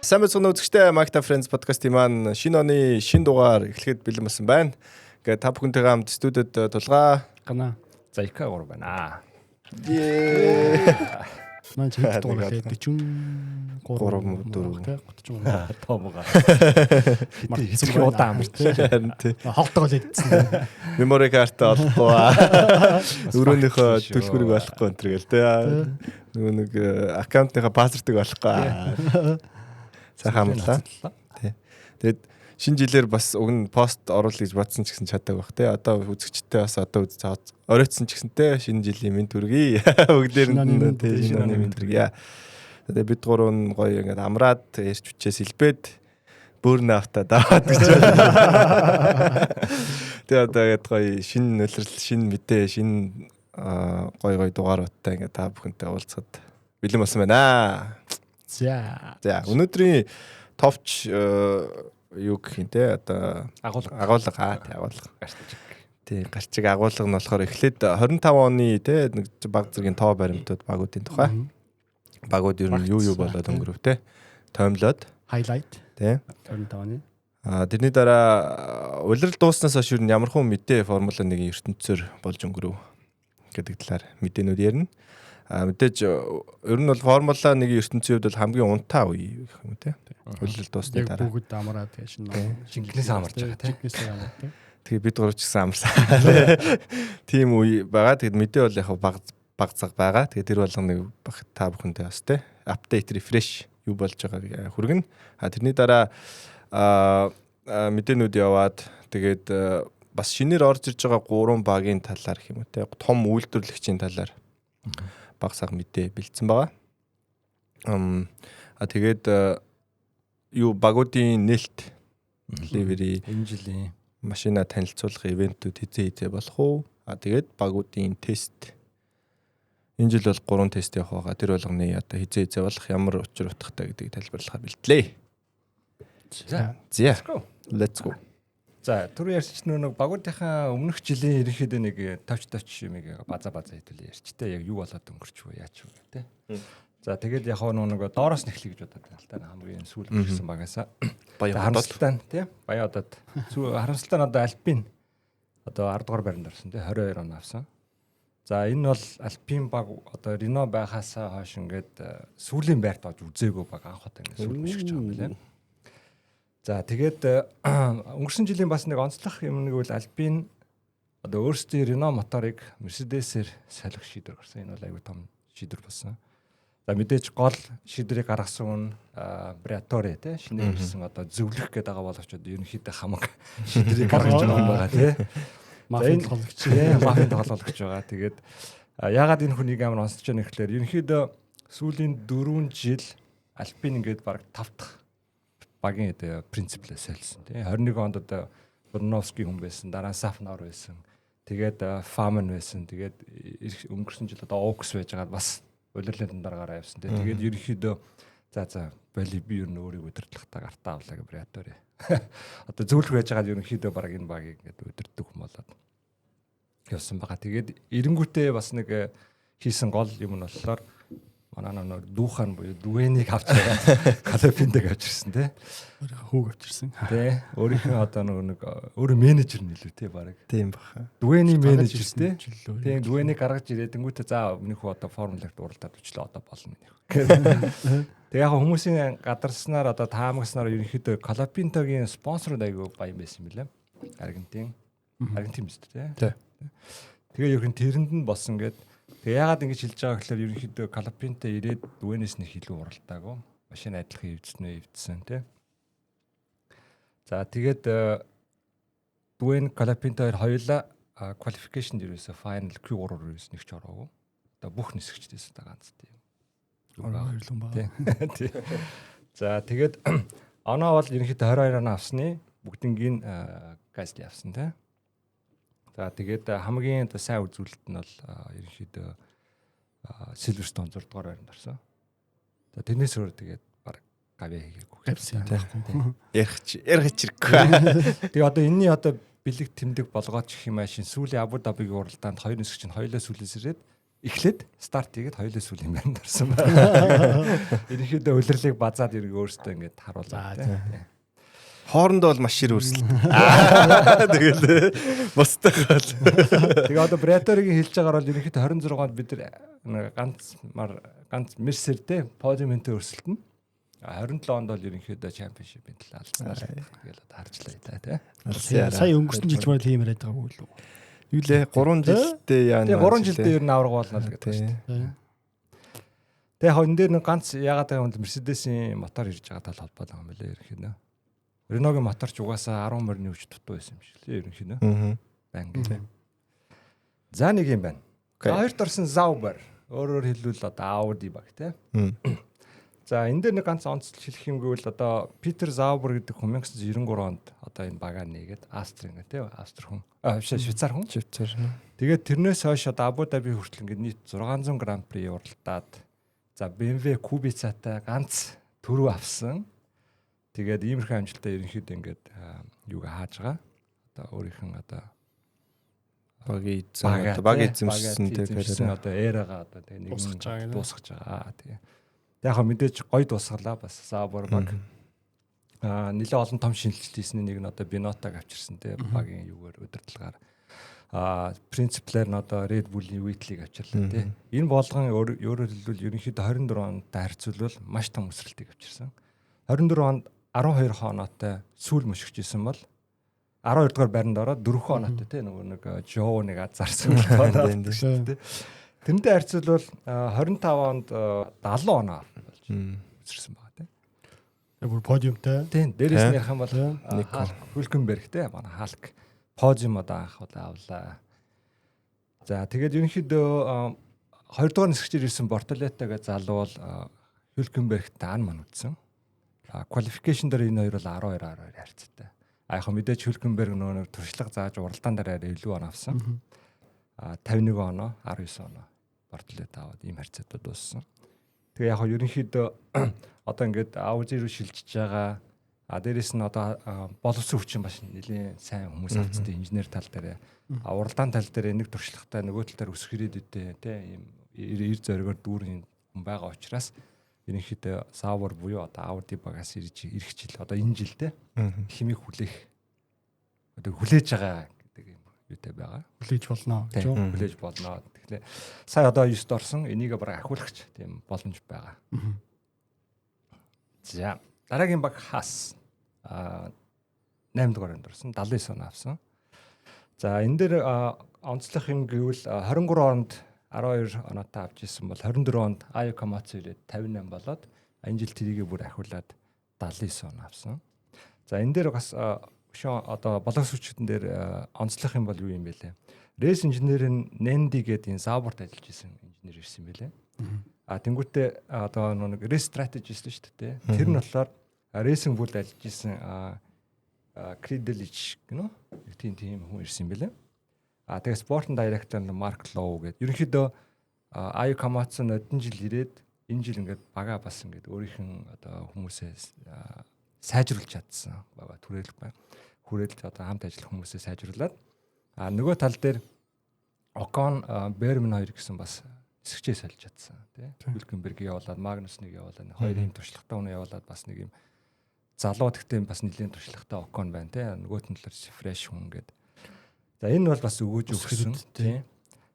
Сайн мэцэн үзэгчтэй Magta Friends podcast-ийн маань шинэ оны шинэ дугаар эхлэхэд бэлэн болсон байна. Ингээд та бүхэнтэйгээ хамт студиуд тулгаа гана. За ика 3 байна. Маань хэд дугаар лээ 43 тоомгоо. Хэцүү удаан амарч. Хогтгоо лээдсэн. Memory card олохгүй. Өрөөнийхөө төлбөрийг олохгүй энэ гэл тэ. Нөгөө нэг аккаунтныхаа пассвордыг олохгүй. Сайхан амлаа. Тэгээд шинэ жилээр бас уг нь пост оруулах гэж бодсон ч гэсэн чаддаг байх те. Одоо үзэгчтэй бас одоо оройтсон ч гэсэнтэй шинэ жилийн мэнд хүргэе. Бүгдээр нь те шинэ оны мэнд хүргэе. Тэгээд бид гурав нь гоё ингээд амраад ярьж хүчээс илбээд бөөрнө автаа даваад гэж байна. Тэгээд одоо ингээд гоё шинэ нөлөөлөл, шинэ мэдээ, шинэ гоё дугааруудтай ингээд та бүхэнтэй уулзахад бэлэн болсон байна. За өнөөдрийн товч юу гэх юм те одоо агуулга гарчиг агуулга нь болохоор эхлээд 25 оны те нэг баг зэргийн тоо баримтууд багуудын тухай багууд ер нь юу болоод өнгөрөв те тоймлоод highlight те 25 оны тэрний дараа улирал дууснаас хойш ер нь ямархан мэдээ формула 1-ийн ертөнцөөр болж өнгөрөв гэдэг талаар мэдээнүүд ярина. Мэдээж ер нь бол формула 1-ийн ертөнцийн хувьд бол хамгийн унтаа үе гэх юм те. Улирал дуусны дараа. Бүгд амраад гэж шингэнээс амарч байгаа те. Тэгээ бид гурав ч гэсэн амарсан. Тийм үе байгаа. Тэгээд мэдээ бол яг баг цаг байгаа. Тэгээд тэр болгоныг та бүхэндээ бас те апдейт рефреш юу болж байгааг хүргэнэ. Тэрний дараа мэдээнүүд яваад тэгээд бас шинээр орж ирж байгаа 3 багийн талаар гэх юм уу те. Том үйлдвэрлэгчийн талаар багсаг мэдээ бэлдсэн байгаа. Тэгээд юу багуудын нээлт delivery энэ жилийн машина танилцуулах ивентүүд хизээ болох уу? Тэгээд багуудын тест энэ жил бол 3 тест явах байгаа. Тэр болгоны одоо хизээ болох ямар учир утгатай гэдгийг тайлбарлахаар бэлдлээ. За let's go. За түрүү ярьж нэг багуудынхаа өмнөх жилийн ерөнхийдөө нэг товч юмыг база хэдүүлээ ярьчтэй яг юу болоод өнгөрч вэ яач вэ те. За тэгээд яг нэг доороос нэхлэе гэж бодоод байна л та хамгийн сүүл ирсэн багаасаа харамсалтай тий Баяодод харамсалтай нь одоо Альпин одоо 10 дугаар байранд орсон тий 22 он авсан. За энэ бол Альпин баг одоо Рено байхаасаа хойш ингээд сүүлийн байрт орж үзээгүй баг анх удаа ингээд сүүл бишгэж байгаа юм байна. За тэгээд өнгөрсөн жилийн бас нэг онцлог юм нэг бол Альпин одоо өөрсдийн Рено моторыг Мерседесээр солих шийдвэр гарсан. Энэ бол аюу том шийдвэр болсон. За мэдээж гол шийдвэрийг гаргасан нь Briatore те шинээр ирсэн одоо зөвлөх гэдэг байгаа боловч ерөнхийдөө хамаг шийдвэрийг гаргаж байгаа тий. Мафийн тоглогч мафийн тоглогч байгаа. Тэгээд ягаад энэ хүнийг амар онцлж байгаа нэхлээр ерөнхийдөө сүүлийн 4 жил Альпин ингээд баг 5 дахь багийн одоо принциплээ солисон тий. 21 онд одоо Бурновский хүн байсан, дараа нь Safnauer байсан. Тэгээд Faman байсан. Тэгээд өнгөрсөн жил одоо Oaks байж байгаа бас улирлын дараагаар явсан тий. Тэгээд ерөнхийдөө за боли би ер нь өөрийгөө өдөртлөхтэй гартаа авлаа гэж Briatore. Одоо зөвлөх байж байгаа ерөнхийдөө баг энэ багийг ингээд өдөртдөг юм болоод явсан байгаа. Тэгээд эренгүүтээ бас нэг хийсэн гол юм нь болохоор манай нэг дүүхан буюу дүгэнийг авч байгаа Калапиндаг авчирсан тий. Хүүг авчирсан. Тий. Өөрийнхөө одоо нэг өөрөө менежер нэлээ тий баг. Тийм баха. Дүгэний менежер тий. Тий дүгэнийг гаргаж ирээдэнгүүтээ за өмнөх одоо формулагт уралдаад өчлөө одоо болно нэх. Тэг яг хүмүүсийн гадарснаар одоо таамагснаар ерөнхийдөө Калапинтагийн спонсор айгуу баян байсан юм билээ. Аргентин биз дээ тий. Тэгээ ерхэн тэрэнд нь болсон гээд тэг яагаад ингэж хэлж байгаа гэхээр ерөнхийдөө Калапинта ирээд дүгнээс нэг илүү уралдаагүй. Машин адилхан эвдсэн тий. За тэгээд дүгэн Калапинта хоёулаа qualification дээрээс final Q3 руу нэг ч ороогүй. Одоо бүх нисгчдээс одоо ганц тийм. Баярлалаа баа. Тий. За тэгээд оноо бол ерөнхийдөө 22 оноо авсны бүгднгийн гайс явсан тий. За тэгээд хамгийн сайн үзүүлэлт нь бол ерөнхийдөө Silverstone 6 дугаар байранд орсон. За тэрнээс өөр тэгээд баг гавь хийгээгүй. Ярих чирэггүй. Тэгээ одоо энэний одоо бэлэг тэмдэг болгооч гэх юм аашин сүүлийн Абу Дабигийн уралдаанд хоёр нисгч нь хоёулаа сүүлээс ирээд эхлээд старт хийгээд хоёулаа сүүл хэмээн дарсан байна. Ерөнхийдөө улирлыг базаад ирэг өөртөө ингээд харуулдаг тийм. Хоорондоо бол маш шир өрсөлдөн. Тэгэл бусдаа бол. Тэгээ одоо Бреторигийн хэлж байгаагаар бол ерөнхийдөө 26-нд бид нар ганц Мерсер те подиумынтэй өрсөлдөн. 27 онд бол ерөнхийдөө чемпионшипын талаар алдсанаар тэгэл одоо харжлаа тий. Сая өнгөрсөн жил мөр тийм яриад байгаагүй юу? Юу лээ 3 жилдээ яа. Тэгээ 3 жилдээ ер нь авраг болно л гэдэг шүү дээ. Тэгээ хон дээр нэг ганц ягаад байгаа юм Мерседесийн мотор ирж байгаа тал холбоотой юм билээ ерөнхийдөө. Реногийн мотор ч угаасаа 10 морины өвч дутуу байсан юм шиг лээ ерөнхийдөө. Банк. За нэг юм байна. Хоёрт орсон Zauber. Өөрөөр хэлбэл одоо Audi баг тий. За энэ дээр нэг ганц онцлог хэлэх юм гэвэл одоо Питер Zauber гэдэг хүн 1993 онд одоо энэ багаа нээгээд Австрийн тий Австри хүн Швейцар хүн. Тэгээд тэрнээс хойш одоо Абу Даби хүртэл ингээд нийт 600 Гран При уралдаад за BMW Kubica-тай ганц төрөв авсан. Тэгээд иймэрхүү амжилтаа ерөнхийдөө ингээд юуг хааж байгаа. Одоо өөрийнх нь одоо баг эзэмшсэн тэгээд одоо эрагаа одоо нэг дуусгаж байгаа. Тэгээ яг мэдээж гоё дуусгалаа бас Zauber баг нэлээд олон том шинжилэлт хийсний нэг нь одоо Binotto-г авчирсан те багийн юугаар удирдлагаар принциплээр нь одоо Red Bull-ийн Whitley-г авчирлаа те энэ болгон өөрөөр хэлбэл ерөнхийдөө 24 ондтай харьцуулбал маш том өсрэлтийг авчирсан 24 онд 12 хоноотой сүүл мөшгөж исэн бол 12 дугаар байранд ороод 4 хоноотой те нэг Joe нэг азарсан байна шүү дээ. Тэрнтэй харьцуулбал 25 онд 70 оноо болж өсөрсөн байгаа те. Бүр подиумтай. Тийм дээрээс нь ярих юм бол Hülkenberg те манай Халк подиум одоо анх удаа авлаа. За тэгээд ерөнхийдөө 2 дугаар нисгчээр ирсэн Бортолеттагээ залуул Hülkenberg даан мань үтсэн. Qualification дээр энэ хоёр бол 12 харьцаатай. Яг мэдээж Hülkenberg нөгөө туршлага зааж уралдаан дээр илүү он авсан. 51 оноо 19 оноо Бортолет аваад ийм харьцаатай дууссан. Тэгээ яг ерөнхийдөө одоо ингээд Audi руу шилжиж байгаа. Дээрээс нь одоо боловсон хүчин бас нэлийн сайн хүмүүс авцтай инженер тал дээр уралдаан тал дээр нэг туршлагатай нөгөө тал дээр өсөх ирээдүйтэй тийм ийм ир зоригоор дүүрэн хүн байгаа учраас ерөнхийдөө Zauber буюу одоо Audi багаас ирэх жил одоо энэ жилдээ химиг хүлээх одоо хүлээж байгаа гэдэг юм юутай байгаа. Хүлээж болно гэж үү? Хүлээж болно. Тэгэхээр сая одоо 9-д орсон энийг бараг ахиулагч тийм боломж байгаа. За дараагийн баг Haas 8 дугаарнд орсон 79 оноо авсан. За энэ дээр онцлох юм гэвэл 23 онд 12 оноотой авч ирсэн бол 24 онд Ayuka Komatsu ирээд 58 болоод энэ жил тэрийгээ бүр ахиулаад 79 оноо авсан. За энэ дээр бас одоо боловсролчдын дээр онцлох юм бол юу юм бэ лээ? Рейс инженерийн Nendi гэдэг энэ Zauber-т ажиллаж исэн инженер ирсэн байлээ. Тэнгүүтээ одоо нэг рейс стратегист л шүү дээ. Тэр нь болохоор рейсинг бүлд ажиллаж исэн Kridelich гэнэ тийм хүн ирсэн байлээ. Тэгээ спортын директор Марк Лоу гэдэг. Ерөнхийдөө Ayuka Komatsu одон жил ирээд энэ жил ингээд бага бас ингээд өөрийнх нь одоо хүмүүсээ сайжруулж чадсан бага түрээлэх байна. Хүрээлт одоо хамт ажиллах хүмүүсээ сайжруулад нөгөө тал дээр Ocon Berman хоёр гэсэн бас нисгчээ солиж чадсан тий. Hülkenberg явуулаад Magnus-ыг явуулаад хоёр юм туршлагатай хүн явуулаад бас нэг юм залуу гэхдээ бас нэлийн туршлагатай Ocon байна тий. Нөгөөт нь талаар fresh хүн гэдэг. За энэ бол бас өгөөж өгсөн тий.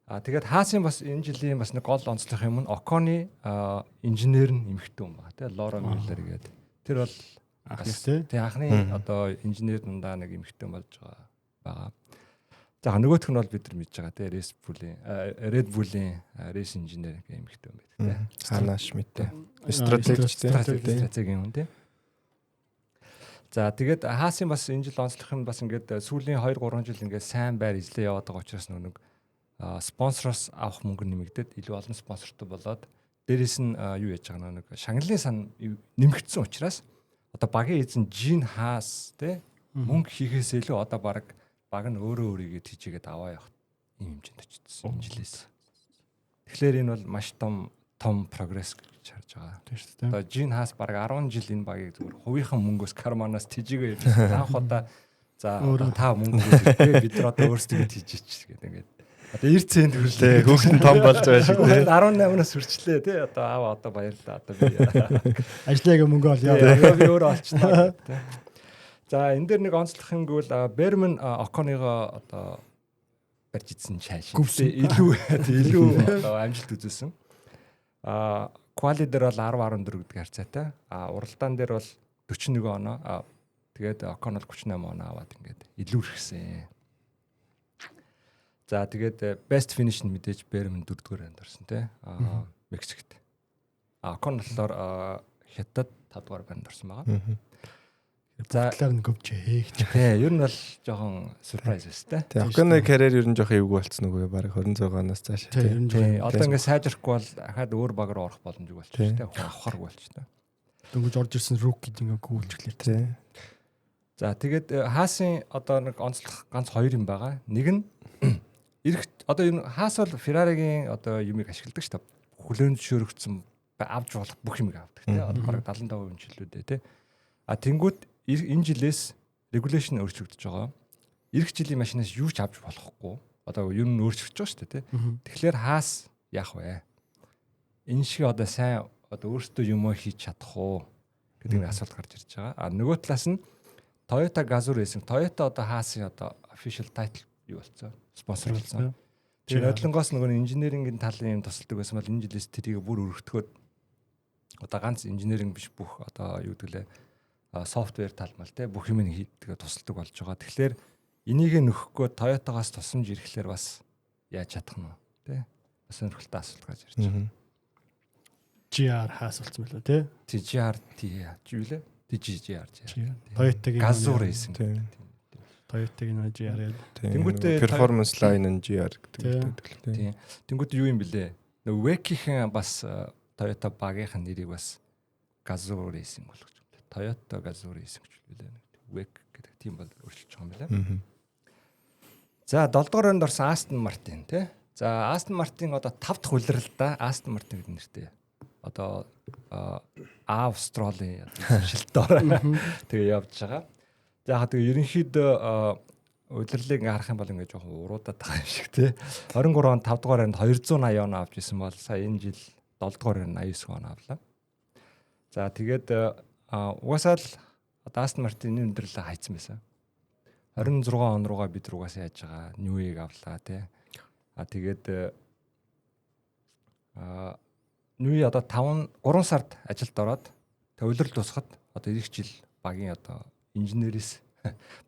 Тэгээд Haas-ын бас энэ жилийн бас нэг гол онцлог юм нь Ocon-ы инженер нь эмэгтэй хүн байна тий. Laura Miller гэдэг. Тэр бол анхны одоо инженер дундаа нэг эмэгтэй болж байгаа. За нөгөөх нь бол бид нар мэдж байгаа тий Red Bull-ийн рейс инженер гэх эмэгтэй юм байдаг тий. Хана Шмидт стратеги юм тий. За тэгээд Haas-ын бас энэ жил онцлох юм бас ингээд сүүлийн 2-3 жил ингээд сайн байр эзлээ яваад байгаа учраас нэг спонсороос авах мөнгө нэмэгдээд илүү олон спонсортой болоод дээрэс нь юу яаж байгаа нэг шагналын сан нэмэгдсэн учраас одоо багийн эзэн Jin Haas те мөнгө хийхээс илүү одоо баг нь өөрөө өөрийгөө тийжээгээд аваа явах юм хэмжээнд очсон энэ жилээс. Тэгэхээр энэ бол маш том прогресс гэж харж байгаа. Тийм шүү дээ. Одоо Jin Haas баг 10 жил энэ багийг зүгээр хувийнхаа мөнгөөс карманаас тийжээгээ явуулсан. Анх удаа за та мөнгө өгөөд бид нар одоо өөрсдөө тийжээч гэдэг ингээд Одоо 90 цент Тий, хүүхэд нь том болж байгаа шиг тий. 18-наас хүрчлээ тий. Одоо аав одоо баярлаа. Одоо би ажлыг мөнгө ол яа. би өөрөө олчихлоо тий. За энэ дээр нэг онцлох юм гэвэл Берман Оконыгоо одоо барьж идсэн чааш. Илүү одоо амжилт үзүүлсэн. Quali дээр бол 10-14 гэдэг харьцаатай. Уралдаан дээр бол 41 оноо. Тэгээд Окон бол 38 оноо аваад ингээд илүү ирсэн. За тэгээд best finish нь мэдээж Берман 4-р байнд орсон тий. Мексикт. Окон болохоор Хятад 5-р байнд орсон байгаа. За талаар нь говчээ. Тий, ер нь бол жоохон surprise өстэй. Тий, Оконы карьер ер нь жоохон эвгүй болцсон үгүй баг 26 оноос цааш тий. Одоо ингээд сайжрахгүй бол хахад өөр баг руу орох боломжгүй болчих тий. Авахаргүй болчих тий. Дөнгөж орж ирсэн rookie ингээд гүйлжлээ тий. За тэгээд Хаасын одоо нэг онцлог ганц хоёр юм байгаа. Нэг нь одоо энэ Хаас бол Ferrari-гийн одоо юмыг ашигладаг шүү дээ. Хүлээн зөвшөөрөгдсөн авч болох бүх юмыг авдаг тий. Одоо бараг 75% жилүүдээ тий. Тэнгүүд энэ жилээс регуляшн өөрчлөгдөж байгаа. Ирэх жилийн машинаас юу ч авч болохгүй. Одоо ер нь өөрчлөгдөж байгаа шүү дээ тий. Тэгэхээр Хаас яах вэ? Энэ шиг одоо сайн одоо өөртөө юм хийж чадах уу гэдэг нэг асуулт гарч ирж байгаа. Нөгөө талаас нь Toyota Gazoo Racing, Toyota одоо Хаасын одоо official title юу болцоо? Спонсор болсон. Тэр нодлонгоос нөгөө инженерингийн талын юм тусалдаг байсан бол энэ жилээс тэрийг бүр өргөтгөөд одоо ганц инженеринг биш бүх одоо юу гэвэл софтвер тал мал те бүх юм хийдэг тусалдаг болж байгаа. Тэгэхээр энийг нөхөхгүй Toyota-гаас тусамж ирэхлээр бас яаж чадах нь те бас сонирхолтой асуулт гарч ирж байна. GR Haas болсон мөлөө те. GR юу лээ? GR. Toyota-гийн Gazoo Racing. Toyota-гийн GR. Тэнгүүтээ performance line нь GR гэдэг. Тийм. Тэнгүүтээ юу юм бэлээ? Нөгөө Wek-ийн бас Toyota багийн нэрийг бас Gazoo Racing болгож байна. Toyota Gazoo Racing гэж үлээ. Wek гэдэг тийм бол өөрчилж байгаа юм байна. За 7 дугаар онд орсон Aston Martin тий. За Aston Martin одоо 5 дахь улиралдаа Aston Martin гэдэг нэртэй. Одоо Австралийн шилтээр тэгээ явж байгаа. За яг тэгээ ерөнхийдөө удирлыг харах юм бол ингээд жоохон уруудаад байгаа юм шиг тий. 23 он 5 дугаар онд 280 оноо авч исэн бол сая энэ жил 7 дугаар онд 89 оноо авлаа. За тэгээд угаасаа л одоо Aston Martin-ийн өндөрлөө хайцсан байсан. 26 он руугаа бид руугаас яаж байгаа New-ийг авлаа тий. Тэгээд New одоо 3 сард ажилд ороод төвлөрөл тусахад одоо ирэх жил багийн одоо инженерээс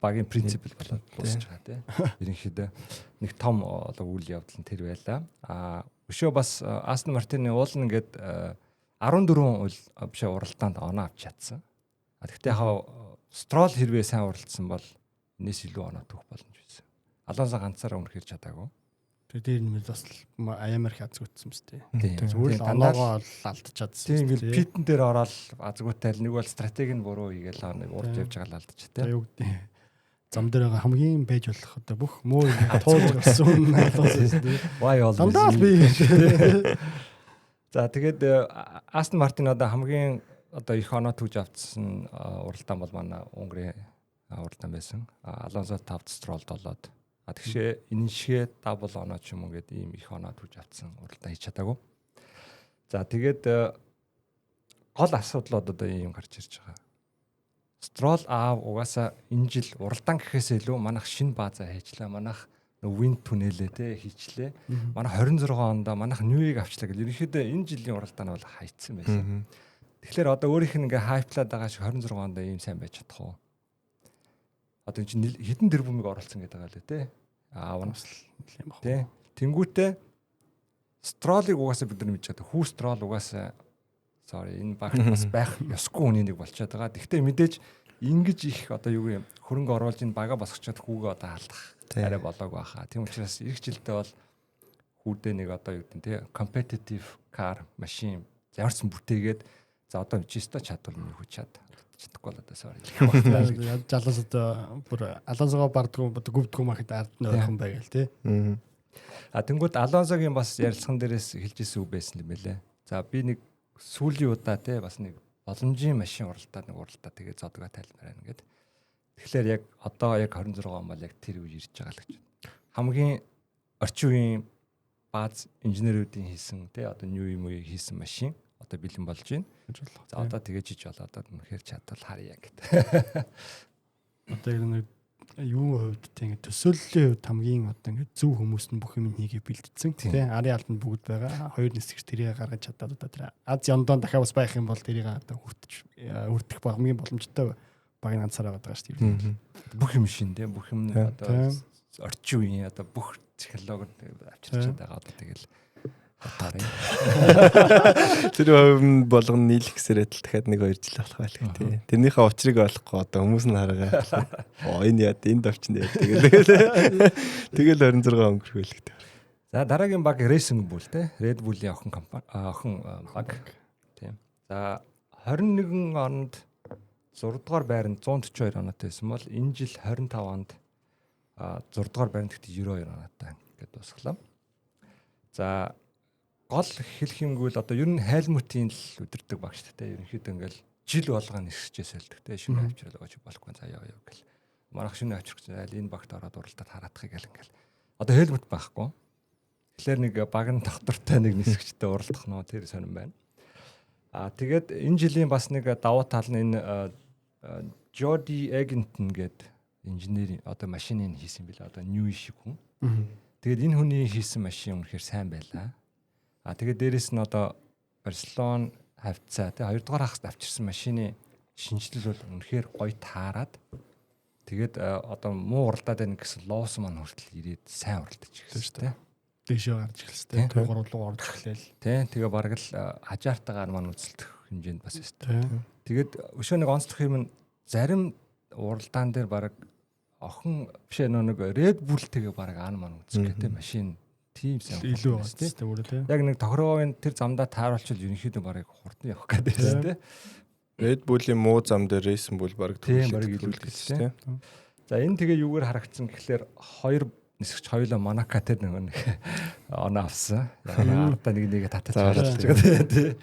багийн принципл болоод дуусч байгаа тий. Ерөнхийдөө нэг том одоо үйл явдал нь тэр байлаа. Өшөө бас Aston Martin-ийн уул нь ингээд 14 биш уралдаанд оноо авч чадсан. Гэхдээ яг Stroll хэрвээ сайн уралдсан бол энэс илүү оноо түүх боломж байсан. Алонсо ганцаараа өмнөхөр чадаагүй. Тэгээ дээр нь бас амар их азгуутсан мэт тий. Зүгээр л оноогоо алдчихадсан. Тийм ингээл питэн дээр ороод азгуутайл нэг бол стратеги нь буруу хийгээл урж явж байгаа л алдчих тий. Юу гэдэг зам дээр байгаа хамгийн байж болох одоо бүх муу туулж гисэн алуусаа тий. Why all дандаа би. За тэгээд Aston Martin одоо хамгийн одоо их оноо түүж авцсан уралдаан бол манай Унгарын уралдаан байсан. Алонсо 5 Stroll 7-д. Тэгшээ энэ шигээ дабл оноо ч юм уу гэдэг ийм их оноо түүж авцсан уралдаан хийж чадаагүй. За тэгээд гол асуудлууд одоо ийм гарч ирж байгаа. Stroll угаасаа энэ жил уралдаан гэхээс илүү манайх шинэ баазаа хийчлээ. Манайх wind tunnel те хийчлээ. Манай 26 онд манайх New-ийг авчлаа гэл ерөнхийдөө энэ жилийн уралдаан бол хайцсан байсан. Тэгэхээр одоо өөрийнх нь ингээ хайплаад байгаа шиг 26 онд ийм сайн байж чадах уу? Одоо чинь хэдэн тэрбумыг оруулсан гэдэг байгаа лээ те. Аавнаас л юм баг. Тэ. Тэнгүүтээ Stroll-ыг угаасаа бид нар мэдж байгаа. Хүү Stroll угаасаа энэ багт бас байх ёсгүй хүний нэг болчиход байгаа. Гэхдээ мэдээж ингэж их одоо юу юм хөрөнгө оруулж энэ бага босгочод хүүгээ одоо халдах арай болоогүй баха. Тийм учраас эх жилдээ бол хүүдээ нэг одоо юу гэдэг те competitive car машин ямарсан бүтээгээд за одоо жисто чадвал минь хүч чадахгүй л одоо sorry. Жалаас одоо бүр Алонсогоо бардгүй гүвдгүй махад ард нь ойрхон байгаал тий. Тэнгүүд Алонсогийн бас ярилцсан дээрээс хэлж ирсэн үг байсан юм байлээ. За би нэг сүүлийн удаа тий бас нэг боломжийн машин уралдаад нэг уралдаа тэгээ зодгоо тайлбараа ингээд. Тэгэхээр яг одоо яг 26 он бол яг тэр үе ирж байгаа л гэж. Хамгийн орчин үеийн бааз инженерүүдийн хийсэн тий одоо new юм хийсэн машин одоо бэлэн болж байна. За одоо тэгээ жиж болоо одоо үнэхээр чадвал харъя гэдэг. Одоо нэг юу хувьд тийм төсөөллийн хувьд хамгийн одоо ингээд зөв хүмүүс нь бүх юм хийгээ бэлдсэн тийм арын албанд бүгд байгаа. Хоёр нисгч тэрийг гаргаж чадаад одоо тэр аз яндон дахиад бас байх юм бол тэрийг одоо хүртэх багмын боломжтой баг ганцаар байгаа шүү дээ. Бүх юм шин тийм бүх юм одоо орчин үеийн одоо бүх технологи авчирчаад байгаа одоо тэгэл хатаарай. Тэр болгоно нийлэх гэсээр дахиад 1-2 жил болох байлгүй тий. Тэрнийхээ учрыг олохгүй одоо хүмүүс нь хараагаа. Энэ яа энд авчин яа тэгэл 26 өнгөрөх байлгүй. За дараагийн баг Racing Bull тий. Red Bull-ийн охин баг. Тийм. За 21 онд 6 дугаар байранд 142 оноотой байсан бол энэ жил 25 онд 6 дугаар байранд гэхдээ 92 оноотой ингээд дуусглаа. За гол хэлэх юмгүй л одоо ер нь Хайлмутийн л өдөрдөг багш тэ ерөнхийдөө ингээл жил болгоно нисчээс хэлдэг тэ шинэ авчрал өгч болохгүй за яа гэл манайх шинэ авчрах зайл энэ багт ороод уралдаад хараадах гэл ингээл одоо Хайлмут байхгүй тэгэхээр нэг баг нь доктортой нэг нисгчтэй уралдах нөө тэр сонирн байна. Тэгээд энэ жилийн бас нэг давуу тал нь энэ Jody Egginton гэдэг инженерийн одоо машиныг хийсэн билээ одоо new шиг хүн. Тэгээд энэ хүний хийсэн машин үнэхээр сайн байлаа. Тэгээд дээрэс нь одоо Барселон хавцаа тий 2 дугаар хагас авчирсан машины шинжилэл бол үнэхээр гоё таарад тэгээд одоо муу уралдаад байна гэсэн лоос маань хүртэл ирээд сайн уралдаж ирсэн шүү дээ. Дэшээ гарч эхэлсэн тий 3 руу орж эхлээл. Тий тэгээ бараг л хажаартаагаар маань үзэлдэх хэмжээнд бас өстэй. Тэгээд өшөө нэг онцлог юм зарим уралдаан дээр бараг охин бишээ нэг Red Bull тэгээ бараг аан маань үзэх гэдэг машин тийм сайн илүү байна тийм. Яг нэг тохироогийн тэр замдаа тааруулчвал ерөнхийдөө барыг хурдан явах гэдэг тийм тийм. Red Bull-ийн муу зам дээр Racing Bull бараг төлөвлөлт тийм. За энэ тэгээ юугаар харагдсан гэхэлэр хоёр нисгч хоёулаа Монако тэр нэг оноо авсан. Яг ардаа нэг татаж гарч байгаа тийм.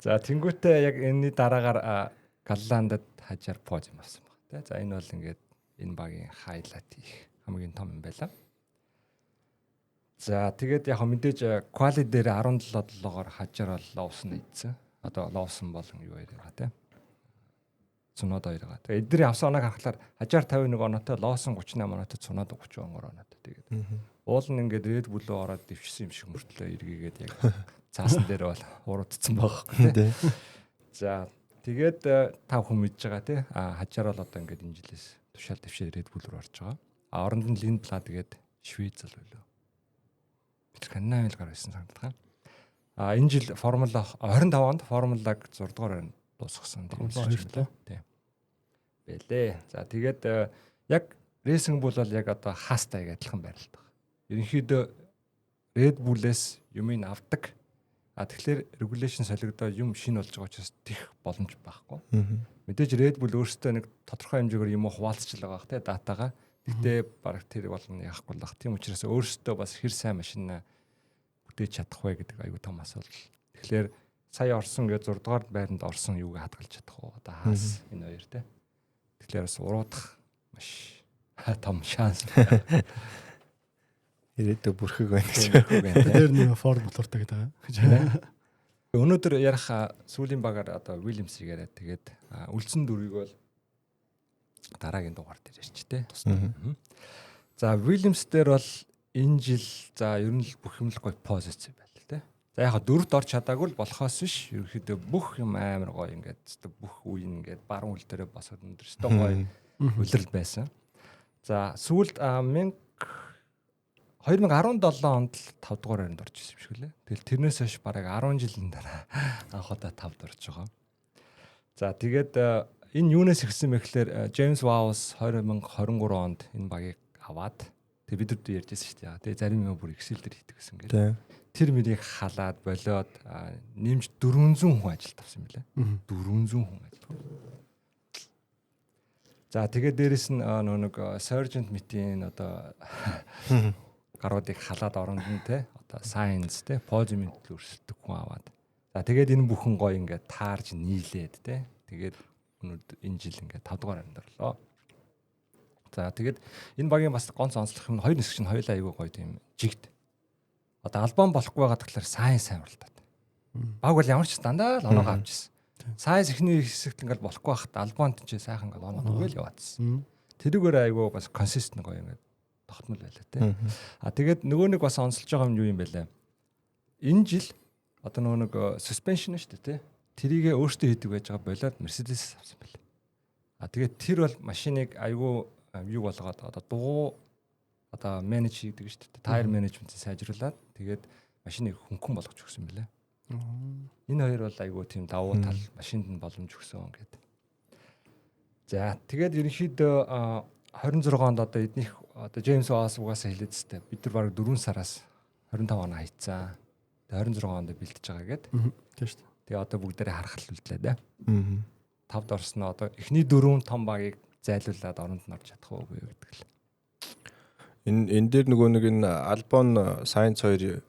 За тэнгуүтээ яг энэний дараагаар Галландад хажаар поз юм авсан баг тийм. За энэ бол ингээд энэ багийн хайлайт их хамгийн том юм байлаа. За тэгээд яг мэдээж quali дээр 17-7-оор хажаар бол ловсон ийдсэн. Одоо ловсон болон юу яриага тий. Цунод хоёроо. Тэгээд эдний авсан оноог харахаар хажаар 51 оноотой, ловсон 38 оноотой, цунод 33 оноотой. Тэгээд уул нь ингээд Red Bull-өө ороод дэвшсэн юм шиг мөртлөө эргээгээд яг цаасан дээр бол уруудсан байхгүй тий. За тэгээд 5 хүн мэдж байгаа тий. Хажаар бол одоо ингээд энэ жилээс тушаал дэвшээ Red Bull руу орж байгаа. Оронд нь Lindblad тэгээд Швейц л байлаа. Скандинавын гар байсан санагдах. Энэ жил Формула 25 онд Формулаг 6 дугаар байранд дуусгасан тийм үү? Тийм. Бэлээ. За тэгээд яг Racing Bull бол яг одоо хаастай адилхан байрлалтай байна. Ерөнхийдөө Red Bull-ээс юмыг авдаг. Тэгэхээр regulation солигдоод юм шинэ болж байгаа учраас тэх боломж байхгүй. Мэдээж Red Bull өөрсдөө нэг тодорхой хэмжээгээр юм хуваалцж байгаа бах тий датагаа. Гэтэ баг тэр болно яахгүй л бах. Тийм учраас өөрсдөө бас хэр сайн машин бүтээж чадах вэ гэдэг аюу том асуудал. Тэгэхээр сая орсон гэж 6 дугаар байранд орсон юуг хадгалж чадах уу? Одоо хаас энэ хоёр те. Тэгэхээр бас уруудах маш том шанс. Ирээдүйд бүрхэг байна гэж. Тэр нэг Ford мотортой гэдэг байгаа. Өнөөдөр ярих сүүлийн багаар одоо Williams-ийг яриад тэгээд үлдсэн дөрвийг бол дараагийн дугаар дээр ярьч тээ. За Williams дээр бол энэ жил за ер нь л бүх юм л гоё позиц байл тээ. За яг дөрөвд орч чадаагүй л болохоос биш ерөөхдөө бүх юм амар гоё ингээд бүх үе ингээд баруун хөл дээрээ босоод өндөрстэй гоё үлрэл байсан. За сүүлд 2017 онд л 5 дугаар байранд орж ирсэн юм шиг лээ. Тэгэл тэрнээс хойш бараг 10 жилийн дараа анх удаа 5-д орж байгаа. За тэгээд энэ юунаас ихсэн бэ гэхээр James Vowles 2023 онд энэ багийг аваад тэг бид нар ярьжсэн шүү дээ. Тэгээ зарим юм бүр Excel дээр хийдэг гэсэн гэл. Тэр мөрийг халаад болоод нэмж 400 хүн ажилд авсан юм лээ. 400 хүн ажилд. За тэгээд дээрэс нь нэг Sergeant Meet-ийн одоо гаруудыг халаад оронд нь те одоо science те позимент л өрсөлдөх хүн аваад. За тэгээд энэ бүхэн гоё ингээд таарж нийлээд те. Тэгээд өнөөдөр энэ жил ингээд 5 дугаар байранд орлоо. За тэгээд энэ багийн бас гонц онцлох юм хоёр нисгч нь хоёулаа айгүй гоё тийм жигт одоо альбом болохгүй байгаа тэгэхээр сайн уралдаад. Баг бол ямар ч дандаа л оноогоо авчихсан. Сайн ихний хэсэгт ингээл болохгүй байхад альбомд ч сайхан ингээл оноо түгээл яваадсан. Тэрүүгээр айгүй бас консистент гоё ингээд тогтмол байлаа те. Тэгээд нөгөө нэг бас онцолж байгаа юм юу юм бэ лээ. Энэ жил одоо нөгөө нэг suspension шүү дээ те. Тэрийгээ өөртөө хийдэг байж байгаа болоод Mercedes авсан байлаа. Тэгээд тэр бол машиныг айгүй юу болгоод одоо дугуй одоо менеж хийдэг шүү дээ. Tire management-ийг сайжруулад тэгээд машиныг хөнгөн болгож өгсөн байлаа. Энэ хоёр бол айгүй тийм давуу тал машинд нь боломж өгсөн гэдэг. За тэгээд ерөнхийдөө 26 онд одоо эднийх одоо Джеймс Уаас угаасаа хэлээд зү бид нар баг 4 сараас 25 оноо хайцсан. Тэгээд 26 онд бэлтэж байгаа гэдэг. Тийм шүү дээ. Тэгээ одоо бүгдээрээ харах л үлдлээ да. 5-д орсноо одоо эхний 4 том багийг зайлуулад оронд нь орж чадах уугүй гэдэг л. Энэ дээр нөгөө нэг энэ Albon Science 2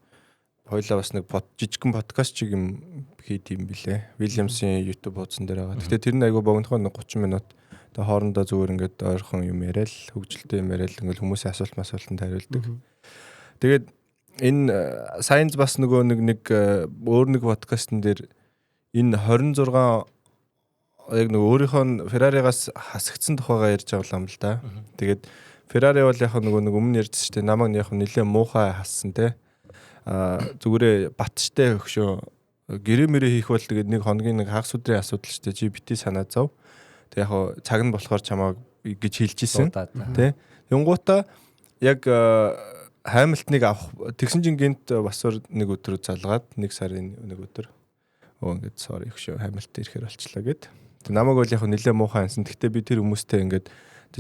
хоёлаа бас нэг жижигхэн подкаст чиг юм хийд юм билээ. Williams-ийн YouTube хуудсан дээр байгаа. Гэхдээ тэр нь айгүй богинохон 30 минут тэгээ хоорондоо зүгээр ингээд ойрхон юм яриад хөгжилтэй юм яриад ингээд хүмүүсийн асуултанд хариулдаг. Тэгээд энэ Science бас нөгөө нэг өөр нэг подкастн дээр энэ 26 яг нөгөө өөрийнхөө Ferrari-гаас хасагдсан тухайгаа ярьж байгаа юм л да. Тэгээд Ferrari бол яг нөгөө өмнө ярьжсэн шүү дээ. Намайг яг нэлээд муухай хассан те. Зүгээрээ батчтай өгшөө гэрэмэрэ хийх бол тэгээд нэг хоногийн нэг хагас өдрийн асуудал шүү дээ. Чи бити санаа зов. Тэг яг цаг нь болохоор чамаа гэж хэлж исэн тий. Юнгуута яг Хамилтныг авах тэгсэн чинь гинт басвар нэг өдөр залгаад нэг сарын нэг өдөр ингээд sorry өгшөө Хамилт ирэхээр болчлаа гэд. Тэг намайг бол яг нэлээд муухай ансан. Гэхдээ би тэр хүмүүстэй ингээд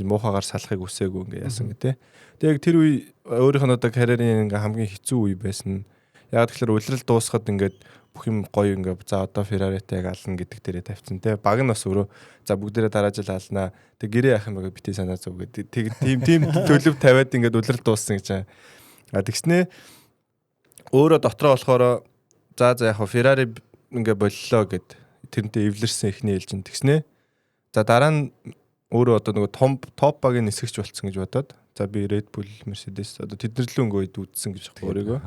муухагаар салахыг үсээгүй ингээ яасан гэдэг. Тэг яг тэр үе өөрийнх нь одоо карьерийн ингээ хамгийн хэцүү үе байсан. Яг тэгэхээр улирал дуусахад ингээд бүх юм гоё ингээ за одоо Ferrari-тай яг ална гэдэг дээрээ тавьчихсан те. Баг нь бас өөрөө за бүгдээрээ дараа жил алнаа. Тэг гэрээ яах юм бэ бити санаа зүг гэдэг. Тэг тийм төлөв тавиад ингээ улирал дууссан гэж. Тэгснээ өөрөө дотроо болохоор за яг Ferrari ингээ боллоо гэд тэрнтэй эвлэрсэн ихний ээлжин тэгснээ. За дараа нь өөрөө одоо нөгөө топ багийн нисгэж болцсон гэж бодоод за би Red Bull, Mercedes одоо тэднэрлэн өнгөйд үдсэн гэж байна өөрийгөө.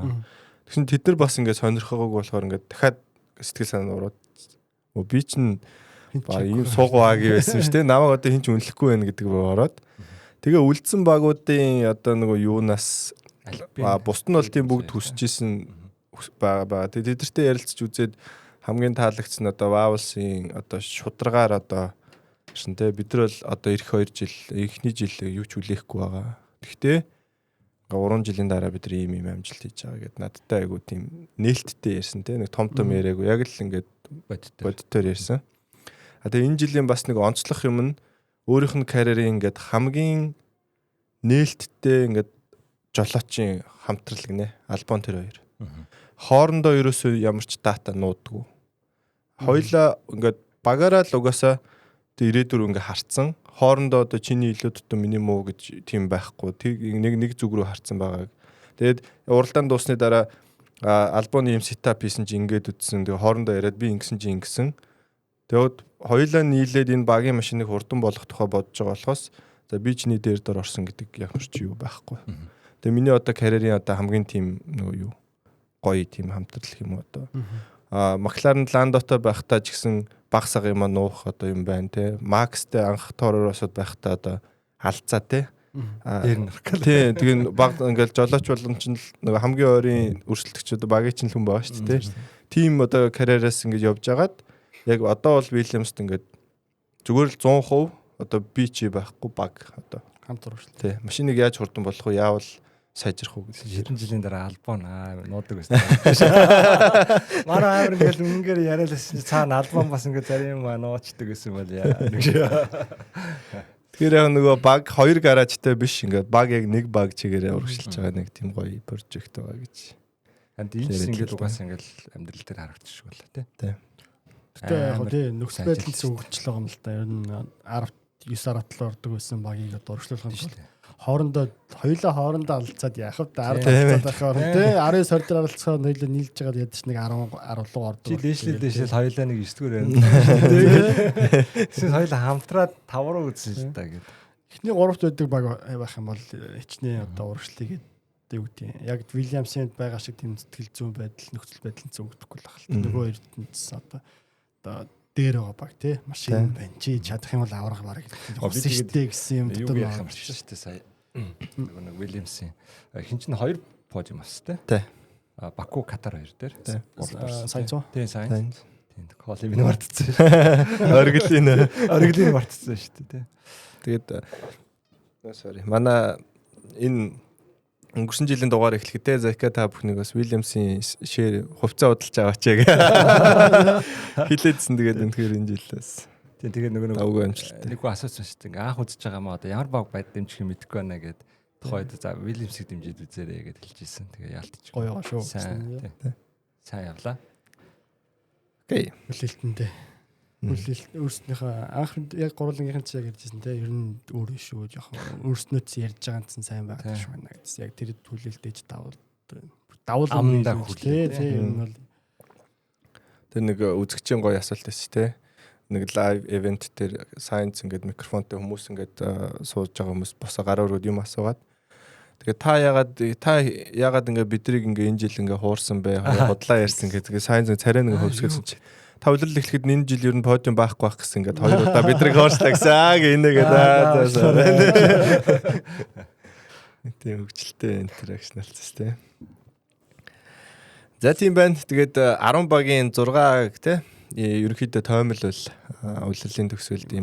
Тэгсэн тэд нар бас ингээд сонирхоогүй болохоор ингээд дахиад сэтгэл санаа ураад би чинь баг ийм суугаагийн байсан шүү дээ. Намайг одоо хин ч үнэлэхгүй байх гэдэг боороод тэгээ үлдсэн багуудын одоо нөгөө юунаас бусд нь бол тийм бүгд хүсэж исэн байгаа. Тэгээ тэдэртэй ярилцж үзээд хамгийн таалагдсан одоо Vowels-ийн одоо шударгаар одоо шинтэй бид нар бол одоо эх 2 жил эхний жил юу ч үлээхгүй байгаа. Гэхдээ 3 жилийн дараа бид нар ийм амжилт хийж байгаа гэд надтай айгу тийм нээлттэй ярьсан те нэг том яриаггүй яг л ингээд бодтоор ярьсан. Тэгээ энэ жилийн бас нэг онцлог юм нь өөрийнх нь карьерийн ингээд хамгийн нээлттэй ингээд жолоочийн хамтрал гинэ Albon тэр хоёр. Хоорондоо ерөөсөө ямар ч дата нуудгүй. Хоёлаа ингээд багаараа л угаасаа ирээдүр ингээ харцсан. Хоорондоо одоо чиний илүү дутуу миний муу гэж тийм байхгүй. Нэг зүг рүү харцсан байгаа. Тэгээд уралдаан дуусны дараа Albon-ы юм сетап хийсэн чи ингээд үтсэн. Тэгээ хоорондоо яриад би ингэсэн чи ингэсэн. Тэгээд хоёулаа нийлээд энэ багийн машиныг хурдан болгох тухай бодож байгаа болохоос за би чиний дээр дор орсон гэдэг ямар ч юу байхгүй. Тэгээ миний одоо карьерийн одоо хамгийн тийм нөгөө юу гоё тийм хамтрал юм одоо. McLaren Lando-той байхдаа ч гэсэн баг саг юм нуух одоо юм байна те. Макстэй анх тоороосод байхдаа одоо алцаа те. Дээр наркал. Тий, тэгээ баг ингээл жолооч болгон ч нэг хамгийн ойрын өрсөлдөгчд багийн чинь хүн байгаа шүү дээ. Тим одоо карьераас ингэж явж агаад яг одоо бол Williams-д ингээд зүгээр л 100% одоо би чи байхгүй баг одоо хамт урагшлаа. Тий, машиныг яаж хурдан болох вэ? Яавал сайжрах уу гэж 70 жилийн дараа Albon нуудаг байсан. Манай амар ингээл үнэнгээр яриалсан чи цаана Albon бас ингээд зарим нуучдаг гэсэн бол яа. Тэгэхээр яг нөгөө баг 2 гаражтай биш ингээд баг яг нэг баг чигээрээ урагшилж байгаа нэг тийм гоё прожект байгаа гэж. Энд ийс ингээд угаасаа ингээд амьдрал дээр харагдчих шиг болоо тий. Гэтэ яг тий нөхцөл байдал зөвхөчлөө байгаа юм л да. Ер нь 9 аратлаа ордог байсан багийг одоо урагшлуулах юм шиг. Хоорондоо хоорондоо алцаад яах вэ? 10 алцаад байх тий 19 20 дээр алцаад хоёулаа нийлж байгаа ядч нэг 10 руу ордог. Чи дээшлэл хоёулаа нэг 9-р байна. Тэгсэн хоёулаа хамтраад 5 руу үзсэн л та гэдэг. Эхний 3-т байдаг баг байх юм бол хичнээн одоо урагшлыг одоо юу гэдэг яг Williams-д байгаа шиг тийм сэтгэл зүйн байдал нөхцөл байдал зөвөгдөхгүй л ахaltaа. Нөгөө эрдэнэс одоо дээр байгаа баг тий машин байна чи чадах юм бол аврах бараг усштэй гэсэн юм дотор ярих юм шиг шүү дээ сая. Нэг Williams-ийн хин ч 2 подиум авсан тий. Баку Катар 2 дээр. Сайн цоо. Тий сайн. Тийм коллиг нь мартцсан. Оргилын мартцсан шүү дээ тий. Тэгээд sorry. Манай энэ өнгөрсөн жилийн дугаар эхлэхдээ Зака та бүхнийг бас Williams-ийн share хувьцаа худалдаж аваач яг хэлээдсэн. Тэгээд үнэхээр энэ жилээс. Тийм тэгээд нөгөө авгүй амжилттай. Нэг хүн асуусан шүү дээ. Анх үзэж байгаа маа одоо ямар баг байд дэмжих юм мэдэхгүй байна гэд. Тухайд за Williams-ийг дэмжиж үзээрэй гэд хэлж ирсэн. Тэгээ яалтчих. Гоё шүү. Сайн явлаа. Окей. Хүлээлтэндээ. Хүлээлт өөрснийхөө анх яг гурвангийнхан ч яг ярьжсэн те ер нь өөр шүү жоохон өөрснөөс ярьж байгаа нь сайн байгаа шүү байна гэсэн. Яг тэр хүлээлтэж давал амдаа хүлээ те ер нь бол тэр нэг үзэгчийн гоё асуулт байсан те. Нэг лайв ивент дээр сайенс ингээд микрофонтой хүмүүс ингээд сууж байгаа хүмүүс босоо гараа өргөд юм асуугаад тэгээ та ягаад ингээд бидрийг ингээд энэ жил ингээд хуурсан бэ худлаа ярьсан гэдэг сайенс царай нэг хөвсгөөсөн чи та үлрэл эхлэхэд энэ жил ер нь подиум байхгүй байх гэсэн ингээд 2 удаа бидрийг хуурслаа гэсэн гинэ гэдэг тийм хөвгчлээ интеракшналцс те. За тийм байна. Тэгээд 10 багийн 6 те ерөнхийдөө тоомл бол улирлын төгсгөлд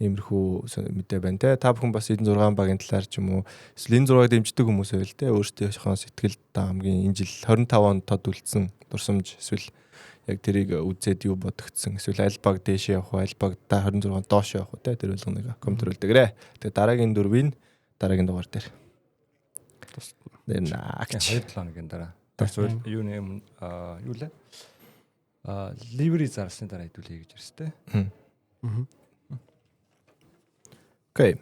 иймэрхүү мэдээ байна те. Та бүхэн бас энэ 6 багийн талаар ч юм уу эсвэл энэ 6-ыг дэмждэг хүмүүс байл те. Өөрсдийнхөө сэтгэлд хамгийн энэ жил 25 он тод үлдсэн дурсамж эсвэл яг тэрийг үзээд юу бодогдсон эсвэл аль баг дээш явах вэ аль баг 26 доош явах вэ тэр болгоныг комментируулдагрэ. Тэгээд дараагийн 4-ийн дараагийн дугаар дээр. Наагч 2 7-ны дараа. Тэгвэл юу нэм юу лээ? Ливери зарсны дараа хэдүүлээ гэж ярьжтэй. Окей.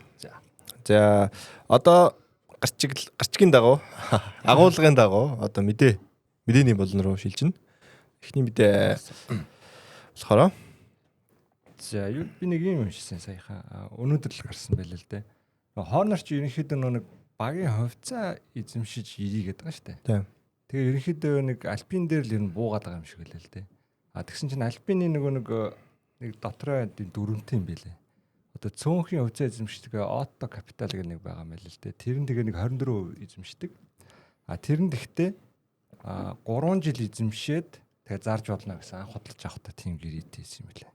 За одоо гарчгийн дагуу агуулгын дагуу одоо мэдээний болон руу шилжинэ. Эхний мэдээ болохоор за юу би нэг юм уншсан саяхан өнөөдөр л гарсан байлээ л дээ. Хорнер ч ерөнхийдөө нэг багийн хувьцаа эзэмшиж ирээ гэдэг байгаа шүү дээ. Тийм. Тэгээ ерөнхийдөө нэг альпин дээр л ер нь буугаад байгаа юм шиг байлээ л дээ. Тэгсэн чинь альпины нэг дотроо дөрөвтэй юм байлээ. Одоо цөөнхийн хувьцаа эзэмшдэг Отто Капитал гэх нэг байгаа юм байл л дээ. Тэр нь тэгээ нэг 24% эзэмшдэг. Тэр нь гэхдээ 3 жил эзэмшээд тэгээ зарж болно гэсэн анх хөдөлж авахта тийм гэрээтэй юм байлээ.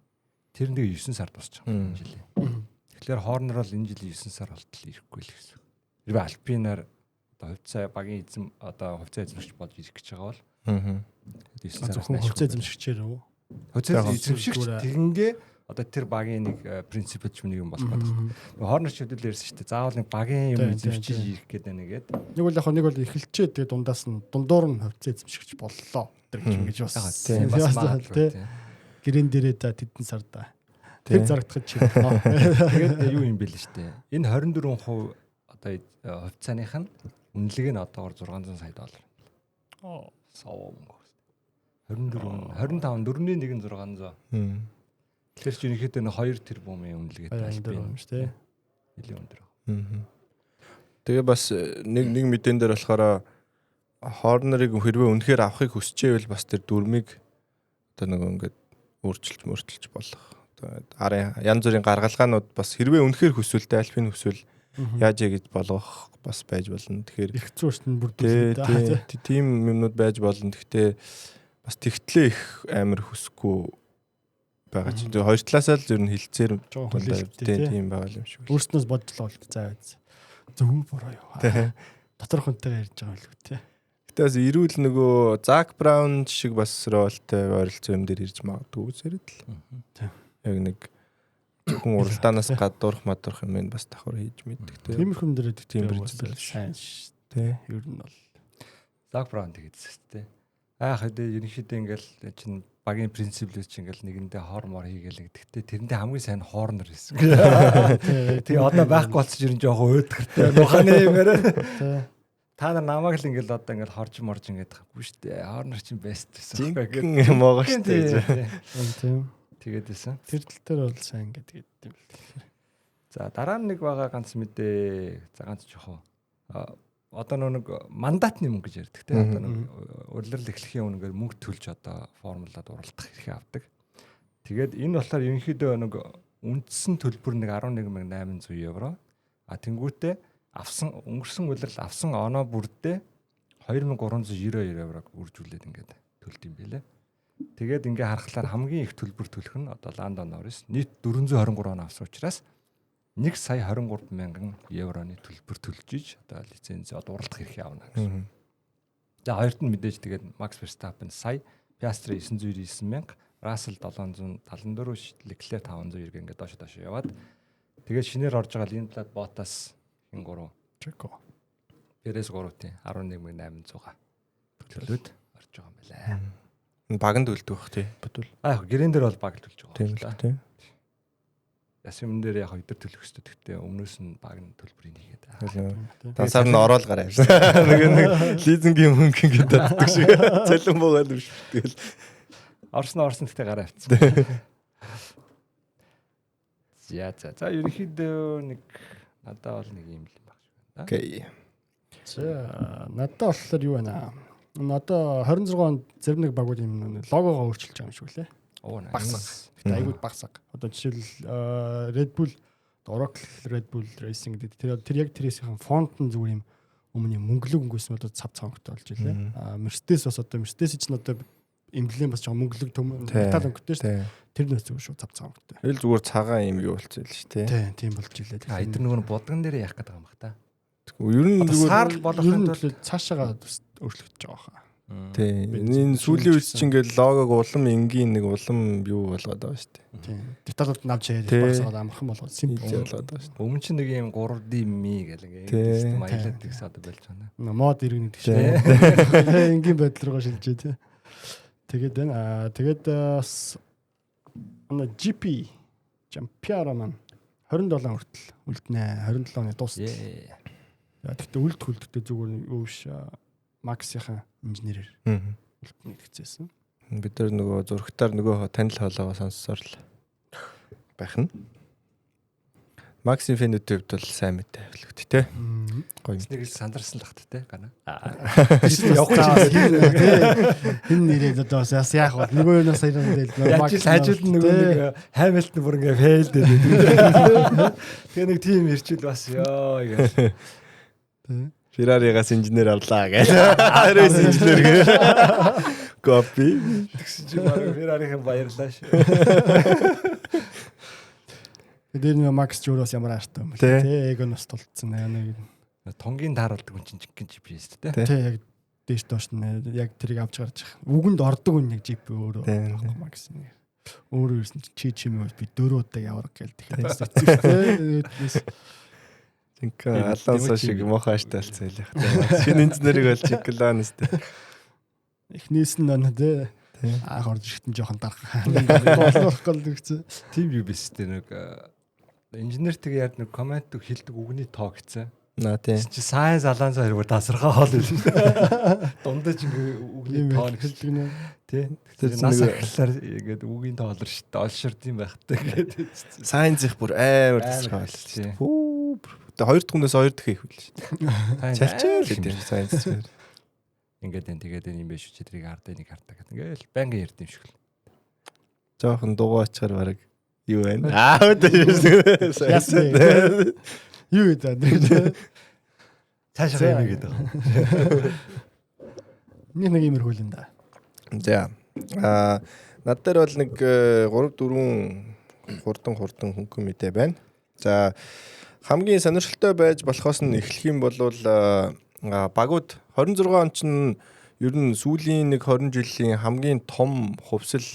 Тэр нь тэгээ 9 сар дуусч байгаа энэ жилээ. Тэгэхээр Хорнер бол энэ жилийн 9 сар болтол ирэхгүй л гэсэн. Хэрвээ альпинаар одоо хувьцаа багийн эзэм одоо хувьцаа эзэмшигч болж ирэх гэж байгаа бол 9 сараас хувьцаа эзэмшигчээр үү? Хувьцаа эзэмшигч тэрнгээ одоо тэр багийн нэг принципл ч нэг юм болох гэдэг. Хорнер ч хөдөл ярьсан шүү дээ. Заавал нэг багийн юм эзэмшиж ирэх гэдэг нэгээд. Нэг бол эхэлчээ тэгээ дундаас нь дундуур нь хувьцаа эзэмшигч боллоо. Тэр гэж бас. Гэрэн дээрээ за тэдэн сарда. Тэр зарагдах чи болно. Тэгээд юу юм бэ л шүү дээ. Энэ 24% одоо хувьцааных нь үнэлэг нь одоогоор $600 сая. Соо мөнгө. 25 4-ний 1 600. Тэр чинь ихэд нэг 2 тэрбумын үнэлгээтэй альбин юм шүү дээ. Нэлийн өндөр. Тэгээ бас нэг мэдэн дээр болохоор Хорнерыг хэрвээ үнэхээр авахыг хүсчээвэл бас тэр дүрмийг одоо нэг ингээд өөрчилж болох. Одоо янз бүрийн гаргалгаанууд бас хэрвээ үнэхээр хүсвэл альпин хүсвэл яаж гэж болгох бас байж болно. Тэгэхээр их зуршд нь бүрдүүлээ. Тийм юмнууд байж болно. Гэхдээ бас тэгтлээ их амар хүсэхгүй байгаа чинь хоёр талаасаа л зөв хилцээр тийм байгаа юм шиг. Өөрснөөс бодлоо бол заа биз. Зөв бороо юу. Дотор хүнтэйгээ ярьж байгаа юм тий. Гэтэ бас ирүүл нөгөө Зак Браун шиг бас ролтой ойролцоо юм дээр ирж магадгүй зэрэг л. Яг нэг хүн уралдаанаас гадуурх мадурх юм бас давхар хийж мэддэг тий. Тиймэрхүү юм дээр тийм принцип сайн ш тий. Ер нь бол Зак Браун тэгээс тий. Хэдий ерөнхийдөө ингээл чинь багийн принциплээс чинь ингээл нэгэндээ хормор хийгээл гэхдээ тэрэндээ хамгийн сайн Хорнер хийсэн. Тэгээ одоо байхгүй болчих юм жоохон өөдгөртэй. Нуханы юм яриа. Та нар намайг л ингээл одоо ингээл хорж морж ингээд хаггүй штэ. Хорнер чинь бест гэсэн. Гэх юм байгаа штэ. Тийм. Тэгээд байсан. Тэр тал дээр бол сайн гэдэг юм л. За дараа нь нэг байгаа ганц мэдээ. За ганц жоохон одоо нэг мандатны мөнгө гэж ярьдаг те. Одоо нэг урилал эхлэхийн үнэгээр мөнгө төлж одоо формулад уралдах хэрэг авдаг. Тэгээд энэ болохоор ерөнхийдөө нэг үндсэн төлбөр нэг 11,800 евро. А тэнгуүтээ өнгөрсөн улирал авсан оноо бүрдээ 2,392 еврог үржүүлээд ингээд төлд юм байлээ. Тэгээд ингээ харахаар хамгийн их төлбөр төлөх нь одоо Lando Norris нийт 423 он авсан учраас 1,23,000 евроны төлбөр төлж иж одоо лиценз одоо уралдах хэрэг явна гэсэн. За хоёрт нь мэдээж тэгээд Max Verstappen сая Piastri 999,000, Russell 774, Leclerc 590 ингээд доош яваад тэгээд шинээр орж байгаа Lindblad, Bottas хин 3, Checo, Perez 3-ийн 11,800 төлөөд орж байгаа юм байна. Баганд үлдэх бах тий. Бодвол. Яг гэрэн дээр бол баг төлж байгаа. Тийм л тий. Ясмын дээр яг өдөр төлөх хэрэгтэй. Гэхдээ өмнөөс нь баг нь төлбөрийг хийгээд. Тасаар нь ороод гараа явсан. Нэг лизингийн мөнгө ингээд татдаг шиг цалин буугаад биш. Тэгэл орсон гэхдээ гараа авчихсан. За ерөнхийдөө нэг надад бол нэг юм л баг шиг байна. Окей. За надад болохоор юу байна? Одоо 26 онд зарим нэг багууд юм логогоо өөрчилж байгаа юм шиг үлээ. Багсаг. Айгууд багсаг. Одоо жишээл Red Bull, Oracle Red Bull Racing гэдэг тэр яг тэрийн фонт нь зүгээр юм өмнө мөнгөлөг өнгөсөн одоо цав цавангтай болж илээ. Mercedes бас одоо Mercedes чинь одоо эмблем бас жоо мөнгөлөг метал өнгөтэй шүү дээ. Тэр нөөц зүгээр шүү цав цавангтай. Эл зүгээр цагаан юм юу болчихсон л шүү дээ. Тийм болж илээ. Эдгээр нөгөө будган дээр яах гэдэг юм бах та. Ер нь саарл болгохын тулд цаашаага өөрчлөгдөж байгаа хаа. Тийм. Энэ сүүлийн үед чинь ингээл логог улам энгийн нэг улам юу болгоод байгаа шүү дээ. Тийм. Деталууд навч багсаад амархан болгоод симпл болгоод байгаа шүү дээ. Өмнө чинь нэг юм 3D ми гэл ингээд маялаад их саад байж байна. Мод иргэн гэдэг шүү. Энгийн байдал руугаа шилжээ тий. Тэгээд байна. Тэгээд GP Champion маань 27 хүртэл үлднэ. 27 оны дуусна. Тэгтээ үлдэх зүгээр юу биш Max-ийн инженерээр үлдэнэ гэжсэн. Бид нар нөгөө зургатаар нөгөө танил хоолойгоо сонссоор л байх нь. Max-ийн фенотипд бол сайн мэдээ хэлэхт те. Гоё. Нэг л сандарсан л хат те гана. Явах чинь энэ нэрээд одоо бас яах вэ? Нөгөө юунаас саяхан дээр Max хажууд нөгөө нэг Hamilton бүр ингээ фейл дээ. Тэгээ нэг тим ирчил бас ёо гэх. Ferrari-гаас инженер авлаа гэдэг. Race инженер гээ. Копи. Тэгсэн чинь Ferrari-хэн баярлаа шүү. Тэр нэг Max Jurос ямар артай юм бэ? Тэ эгоноос тулцсан нэг тонгийн тааруулдаг хүн чинь жиггэн GPS тэ. Тэ яг дээш доош нь яг тэрийг авч гарч байгаа. Үгэнд ордог хүн яг GP өөрөө Max нэг. Өөрөө юусэн чи чимээ би 4 удаа явах гээл тэгэхээр Тинка Алонсо шиг мохааштай алцсан л яах. Шинэ инженерийг болж Кланстэй. Эхнээс нь тэ анх орж ирэхэд нь жоохон дарах. Болох гол гэсэн. Тим юу биш тэ нэг инженертиг яад нэг комент хэлдэг үгний тоо гэсэн. Наа тийм. Чи сайенс Алонсо хэрэг тасархаа хоол үү. Дундаж ингээ үгний тоо хэлдэг нэ. Тэ. Тэр нас ахлаар ингээд үгийн тоолор шít олширд юм байхтай гэдэг. Сайенс их бүр амар тасархаа бол. Хүү. Тэгээ 2 дахь хүнээс 2 дахь их үл шүү дээ. Чалчаа л гэдэг сайенс. Ингээд энэ тэгээд юм биш чи тэрийг ардыг нэг хартаа гэдэг. Ингээл байнгын ярд юм шиг л. Жохон дугуй очихаар бараг юу байна? Яасан. Юу гэдэг. Цаашаа юм гэдэг. Нэг юм хөлн да. За. Над дээр бол нэг 3-4 хурдан хөнгөн мэдээ байна. За хамгийн сонирхолтой байж болохоос нь эхлэх юм бол багууд 26 он чинь ер нь сүүлийн нэг 20 жилийн хамгийн том хувьсэл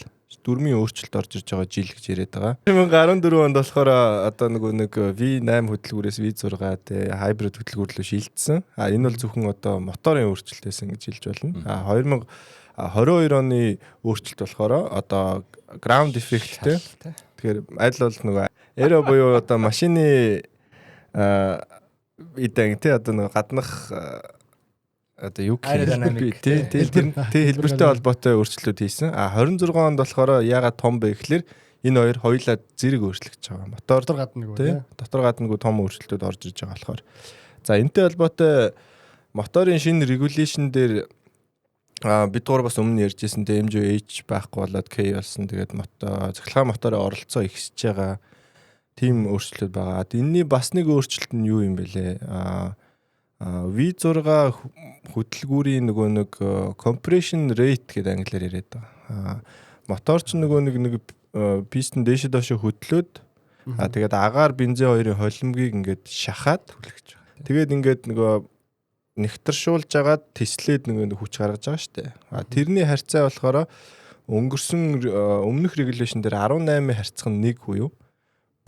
дөрмийн өөрчлөлт орж ирж байгаа жил гэж яриад байгаа. 2014 онд болохоор одоо нэг V8 хөдөлгүүрээс V6 тэ хайбрид хөдөлгүүр рүү шилжсэн. Энэ бол зөвхөн одоо моторын өөрчлөлт байсан гэж хэлж болно. 2022 оны өөрчлөлт болохоор одоо ground effect тэ. Тэгэхээр аль бол нөгөө aero буюу одоо машины идэг тэ одоо нэг гаднах одоо юу гэх тийм хэлбэртэй холбоотой өөрчлөлтүүд хийсэн. 26 онд болохоор ягаад том бэ гэхэлэр энэ хоёулаа зэрэг өөрчлөгдөж байгаа. Мотор гадна нөгөө дотор гаднагүй том өөрчлөлтүүд орж иж байгаа болохоор. За энэтэй холбоотой моторын шинэ регулейшн дээр бид гур бас өмнө ярьжсэн тэ MGH байхгүй болоод K болсон. Тэгээд цахилгаан моторын оролцоо ихсэж байгаа. Тийм өөрчлөлт байгаа. Энэний бас нэг өөрчлөлт нь юу юм бэлээ? V6 хөдөлгүүрийн нөгөө нэг compression rate гэдэг англиар яриад байгаа. Мотор ч нөгөө нэг пистон дээшээ доошо хөдлөөд тэгээд агаар бензин хоёрын холимгийг ингээд шахаад хүлэгч байгаа. Тэгээд ингээд нөгөө нэгтршуулж агаад теслээд нөгөө хүч гаргаж байгаа штэ. Тэрний харьцаа болохоор өнгөрсөн өмнөх регулейшн дээр 18-ийн харьцах нь 1 буюу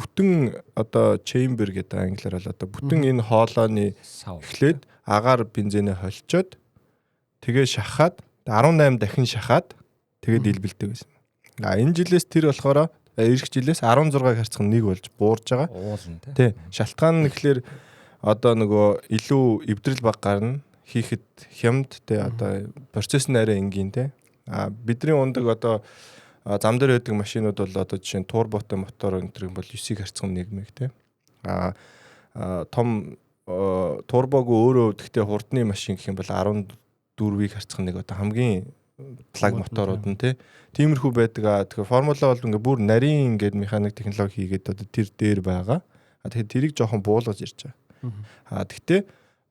бүтэн одоо chamber гэдэг англиар бол одоо бүтэн энэ хоолойны эхлээд агаар бензинээ холчоод тэгээ шахаад 18 дахин шахаад тэгээд илбэлдэг байсан. Энэ жилээс тэр болохоор эх жилээс 16-ыг харьцах нь 1 болж буурж байгаа. Уулна тий. Шалтгаан нь гэхэлэр одоо нөгөө илүү эвдрэл баг гарна хийхэд хямд тий одоо процесс нь арай энгийн тий. Бидний ундаг одоо зам дээр байдаг машинууд бол одоо жишээ нь турботой мотор өнтер юм бол 9-ийг харьцах нь 1 мэг тий. Том турбогүй өөрөө гэхдээ хурдны машин гэх юм бол 14-ийг харьцах нь 1 одоо хамгийн плаг моторууд нь тий. Тиймэрхүү байдаг. Тэгэхээр формула бол ингээ бүр нарийн ингээд механик технологи хийгээд одоо тэр дээр байгаа. Тэгэхээр тэрийг жоохон буулгаж ирж байгаа. Гэхдээ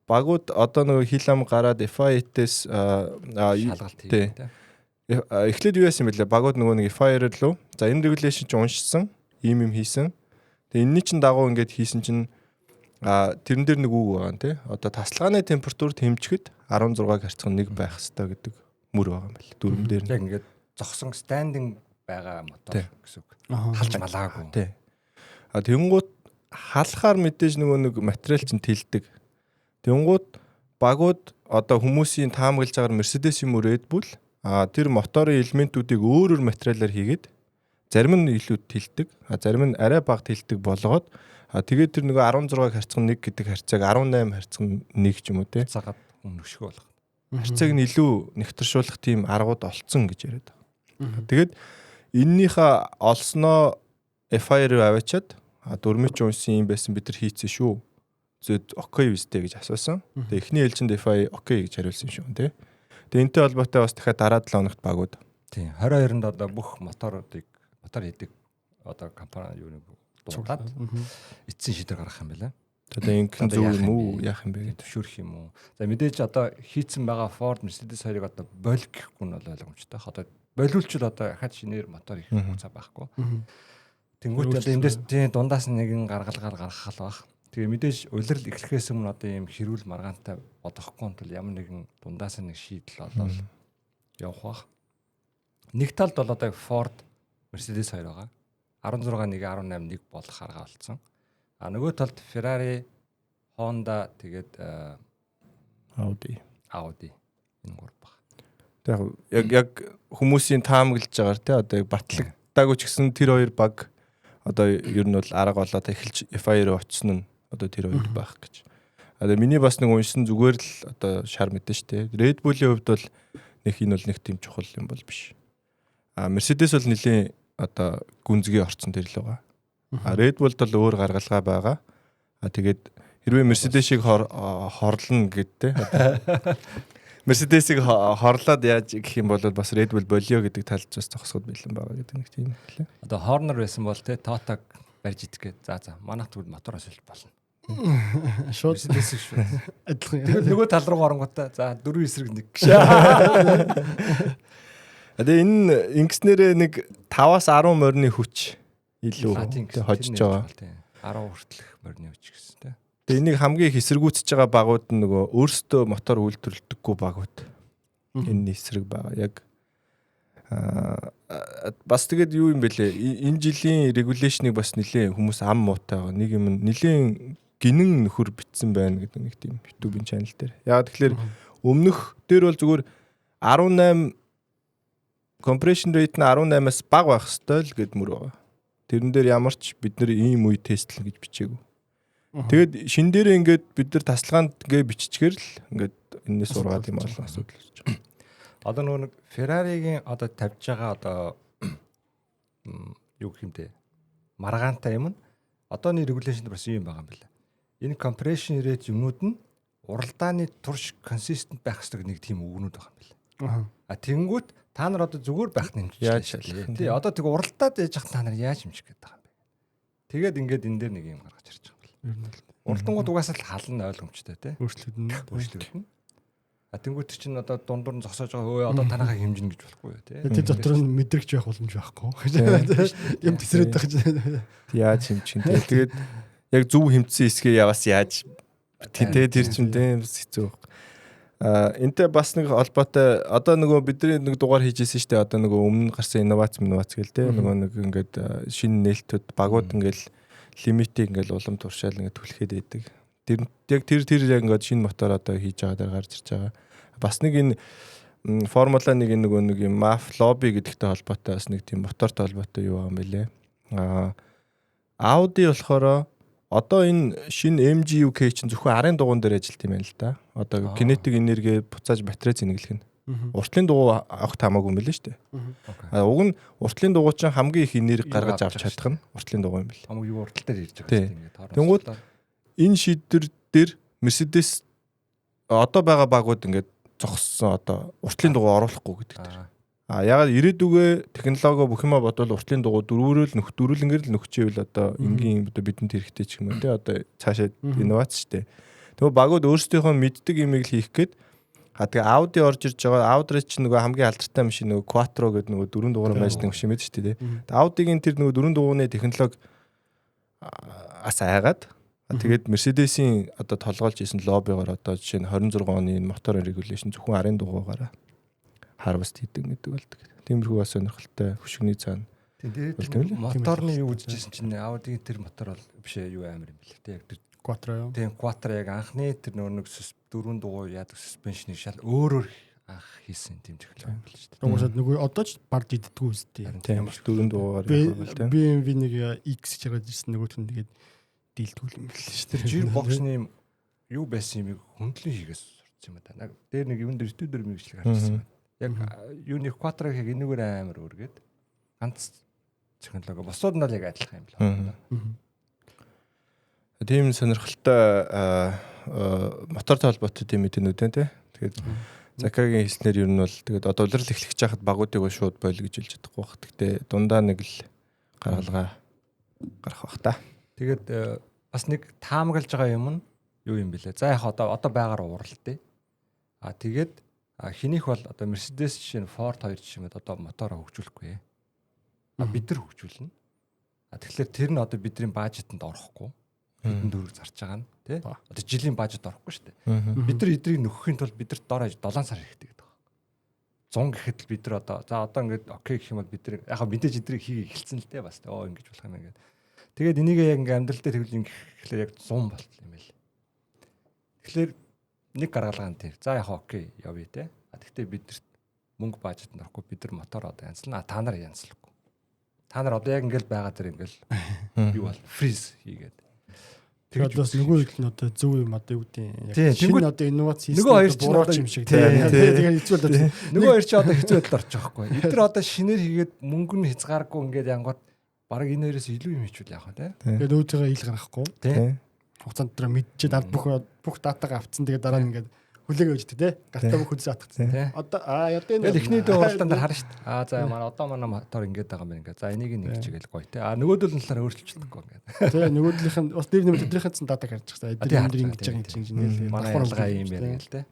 багууд одоо нөгөө хил ам гараад FI-ээс шалгалт хийх тий. Эхлээд юу яасан бэлээ? Багууд нөгөө нэг FI-ээр лөө. За энэ регулейшн ч уншсан, ийм хийсэн. Тэгээ энэний чин дагуу ингээд хийсэн чинь тэрэн дээр нэг үг байгаа нэ. Одоо тасалгааны температур хэмжихэд 16-ыг харьцах 1 байх хэрэгтэй гэдэг мөр байгаа юм байна. Дүрм дээр яг ингээд зогсон стандинг байгаа мотор гэсэн үг. Халж малаагүй. Тий. Тэнгуут халахаар мэдээж нөгөө нэг материал чинь тэлдэг. Тэнгуут багууд одоо хүмүүсийн таамаглаж байгаа Mercedes юм уу Red Bull тэр моторын элементүүдийг өөр материалаар хийгээд зарим нь илүү тэлдэг, зарим нь арай бага тэлдэг болгоод тэгээд тэр нөгөө 16-ыг харьцах 1 гэдэг харьцааг 18 харьцах 1 ч юм уу тий. Цагаад өмнөшгөө болгох. Харьцааг нь илүү нэгтршуулах тийм аргууд олцсон гэж яриад байгаа. Тэгээд эннийхээ олсноо FI-руу аваачаад дөрмөч унсан юм байсан бид нар хийцэн шүү. Зөв окей вистэй гэж асуусан. Тэгээд эхний ээлжинд FI окей гэж хариулсан шүү тий. Тэгээд энэтэй холбоотой бас дахиад дараа 7 хоногт багууд. Тийм 22-нд одоо бүх мотор хийдэг одоо компани юу нэг дуудаад эцсийн шийдвэр гаргах юм байна. Одоо ингэх зөв юм уу яах юм бэ гэдэг төвшөрөх юм уу. За мэдээж одоо хийцэн байгаа Ford Mercedes хоёрыг одоо боль гэхгүй нь бол ойлгомжтой. Одоо болиулчвал одоо хаад шинээр мотор их хугацаа байхгүй. Тэнгүүт одоо эндээс тийм дундаас нэгэн гаргалгаар гаргах байх. Тэгээ мэдээж улирал эхлэхээс өмнө одоо ийм хэрүүл маргаантай бодохгүй тул ямар нэгэн дундаас нэг шийдэл болоод явах байх. Нэг талд бол одоо Ford Mercedes хоёр байгаа. 16-1 18-1 болох арга болсон. Нөгөө талд Ferrari, Honda тэгээд Audi энэ гур баг. Тэгээд яг хүмүүсийн таамаглаж байгаагаар тий одоо яг батлагдаагүй ч гэсэн тэр хоёр баг одоо ер нь бол арга болоод эхэлж FI-руу очсон нь одоо тэр хоёр байх гэж. Одоо миний бас нэг уншсан зүгээр л одоо шар мэдэн штэ. Red Bull-ийн хувьд бол энэ бол нэг тийм чухал юм бол биш. Mercedes бол нэлийн одоо гүнзгий орцсон тэр л байгаа. Red Bull бол өөр гаргалгаа байгаа. Тэгээд хэрвээ Mercedes-ийг хорлно гэдтэй. Mercedes-ийг хорлоод яаж гэх юм бол бас Red Bull болио гэдэг талд бас зогсоход бэлэн байгаа гэдэг нэг тийм хэлээ. Одоо Horner байсан бол те Toyota барьж идэх гээд за манайх тэгвэл мотороос л болно. Шууд Mercedes шүү. адилхан. Тэгээд нөгөө тал руу оронгуудаа за 4 эсрэг нэг. Одоо энэ ингэснээрээ нэг 5-аас 10 морины хүч илүү хожиж байгаа. 10 хүртэлх морины хүч гэсэн тийм. Тэгээ энийг хамгийн их эсэргүүцэж байгаа багууд нь нөгөө өөрсдөө мотор үйлдвэрлэдэггүй багууд. Энэ эсрэг байгаа. Яг бас тэгээд юу юм бэлээ? Энэ жилийн регулейшнийг бас нэлээд хүмүүс ам муутай байгаа. Нэг юм нэлээд гинэн нөхөр битсэн байна гэдэг нэг тийм YouTube-ийн channel дээр. Яг тэгэхээр өмнөх дээр бол зүгээр 18 compression rate нь 18-аас бага байх ёстой л гэд мөр байгаа. Тэрэн дээр ямар ч бид нэр ийм үе тестлэн гэж бичээгүй. Тэгээд шин дээр ингээд бид нар тасалгаанд ингээ биччихээр л ингээд энэс ургаад юм олон асуудал болж байгаа. Одоо нөгөө нэг Ferrari-гийн одоо тавьж байгаа одоо юу гэх юм те маргаантай юм нь одооний регулейшнд бас юм байгаа юм байна. Энэ compression rate юмнууд нь уралдааны турш консистент байх хэрэгтэй нэг тийм үгнүүд байгаа юм Аа. байна. Тэнгүүт та нар одоо зүгээр байх нь Яаж хэмжиж тий одоо тэг уралдаад яж хат та нар яаж хэмжих гээд байгаа юм бэ? Тэгээд ингээд энэ дээр нэг юм гаргаж ирж байгаа юм байна. Уралдангууд угаасаа л хална ойлгомжтой тий. Өөрчлөгдөн. Тэнгүүт чинь одоо дундуур нь зогсоож байгаа одоо танахаа хэмжинэ гэж болохгүй юу тий. Тэр дотор нь мэдрэгч байх боломж байхгүй. Юм тесрээд байгаа. Яаж хэмжих юм. Тэгээд яг зөв хэмжсэн хэсгээ яваас яаж тэр чинь хэцүү баг. Энтэй бас нэг холбоотой одоо нөгөө бидний нэг дугаар хийжсэн шүү дээ. Одоо нөгөө өмнө гарсан инновац гээл те нөгөө нэг ингээд шинэ нээлтүүд багууд ингээл лимитийг ингээл улам туршаал ингээд түлхээд байдаг. Тэр яг ингээд шинэ мотор одоо хийж байгаа дээр гарч ирж байгаа. Бас нэг энэ формула нэг юм MAF lobby гэдэгтэй холбоотой бас нэг тийм мотортой холбоотой юу байгаа юм бэлээ. Audi болохоор одоо энэ шинэ MGUK чинь зөвхөн арын дугуун дээр ажилт юм байна л да. Одоо кинетик энерги буцааж батарей зэнэглэх нь. Уртлын дугуй авах хамаагүй юм билээ шүү дээ. Уг нь уртлын дугуй чинь хамгийн их энерги гаргаж авч чадах нь уртлын дугуй юм бэл. Хамгийн юу уртал дээр ирж байгаа юм ингээд. Тэнгүүд энэ шийдвэр дээр Mercedes одоо байгаа багууд ингээд зогссон одоо уртлын дугуй оруулахгүй гэдэг дээр. Ягаад ирээдүгөө технологи бүх юма бодвол уртлын дугуй дөрвөлнгээр л нөхчээвэл одоо энгийн одоо бидэнд хэрэгтэй ч юм уу те одоо цаашаа инновац штэ. Тэгвэл багууд өөрсдийнхөө мэддэг имийг л хийх гээд тэгээ Audi орж ирж байгаа. Audi чинь нөгөө хамгийн алдартай машин нөгөө Quattro гэдэг нөгөө дөрвөн дугаар машин машин байдаг штэ те. Audi-гийн тэр нөгөө дөрвөн дугууны технологи ас айгаад тэгээд Mercedes-ийн одоо толгойлж исэн лоббигоор одоо жишээ нь 26 оны мотор регулейшн зөвхөн арын дугуйгаараа харвест хийдэг гэдэг болдог. Тиймэрхүү бас сонирхолтой хөшгөний цаана. Тэгээд моторны юу үзчихсэн чинь Audi-гийн тэр мотор бол биш юу амар юм бэлээ. Тэг яг тэр Quattro юу? Тийм Quattro яг анхны тэр нэг дөрвөн дугуй яадаг suspension-ыг шал өөрөөр анх хийсэн тийм технологи юм бэлээ шүү дээ. Уусаад нөгөө одоо ч баг диддгүү үстэй. Тийм дөрвөн дугуйгаар явах тийм. BMW нэг X чигээд ирсэн нөгөөт нь тэгээд дийлдгүүл юм бэлээ шүү дээ. Жир боксны юу байсан юм хөндлөн хийгээс сурцсан юм да. Дээр нэг юм дээр студиор мэрэгчлэг харчихсан. Яг юуны Quattro-ыг энэгээр амар өргөд ганц технологи босоод нь л яг адилхан юм байна. Тийм сонирхолтой мотортой холбоотой тийм мэдэнүүд байна те. Тэгээд Закагийн хэлснээр ер нь бол тэгээд одоо улирал эхлэх чахад багуудыг шууд бойл гэж хэлж чадахгүй бах. Гэхдээ дундаа нэг л гаргалгаа гарах бах та. Тэгээд бас нэг таамаглаж байгаа юм нь юу юм бэлээ. За яг одоо байгаар уралдээ. Тэгээд хинийх бол одоо Mercedes жишээ нь Ford 2 жишээ мэд одоо мотороо хөгжүүлэхгүй. Бид нар хөгжүүлнэ. Тэгэхээр тэр нь одоо бидний бажетанд орохгүй. Бидэнд дөрөв зарж байгаа нь тий. Одоо жилийн бажет орохгүй шүү дээ. Бид нар эдрийг нөхөхийн тулд бид нар дор 7 сар хэрэгтэй гэдэг байна. 100 гэхэд л бид нар одоо ингээд окей гэх юм бол бид нар яг мэдээж эдрийг хийх эхэлсэн л дээ бас. Ингэж болох юм ингээд. Тэгээд энийг яг ингээд амьдрал дээр тэгвэл ингээд яг 100 болтол юм байл. Тэгэхээр нэг гаргалгаан тэр. За яг окей явъя те. Тэгтээ бидэрт мөнгө бажет норохгүй бид нар мотор одоо янзлна. Та нар янзлахгүй. Та нар одоо яг ингээл байгаа дэр ингээл юу бол фриз хийгээд. Тэгээд бас нөгөө хэд нь одоо зөв юм одоо юу гэдэг яг шинэ одоо инновац хийсэн нөгөө хоёр ч бурууч юм шиг тэгээд хэцүү л нөгөө хоёр ч одоо хэцүү байдалд орчих واخгүй. Эдгээр одоо шинээр хийгээд мөнгө нь хязгааргүй ингээд янгот баг энэ хоёроос илүү юм хийчихвэл яах вэ те. Тэгээд өөдөө ил гаргахгүй. Хугацаанд дээр мэдчихэд аль бүх датагаа авцсан тэгээд дараа нь ингээд хүлээгээ өгчтэй те. Гартаа бүх хүлээс атгацсан. Одоо одоо энэ эхний дөө уралдаан дээр харна шүү дээ. За манай одоо манай мотор ингээд байгаа юм ингээд. За энийг нэг чигээл гоё те. Нөгөөдөл нь талаар өөрчилчихдэггүй ингээд. Тэгээ нөгөөдлийнх нь бас дээр нэмэлт өдрийнхээ цэн дата гарч байгаа. Эдгээр юм ингэж байгаа юм чинь нэлээ. Манай ялгаа юм байна гэл те.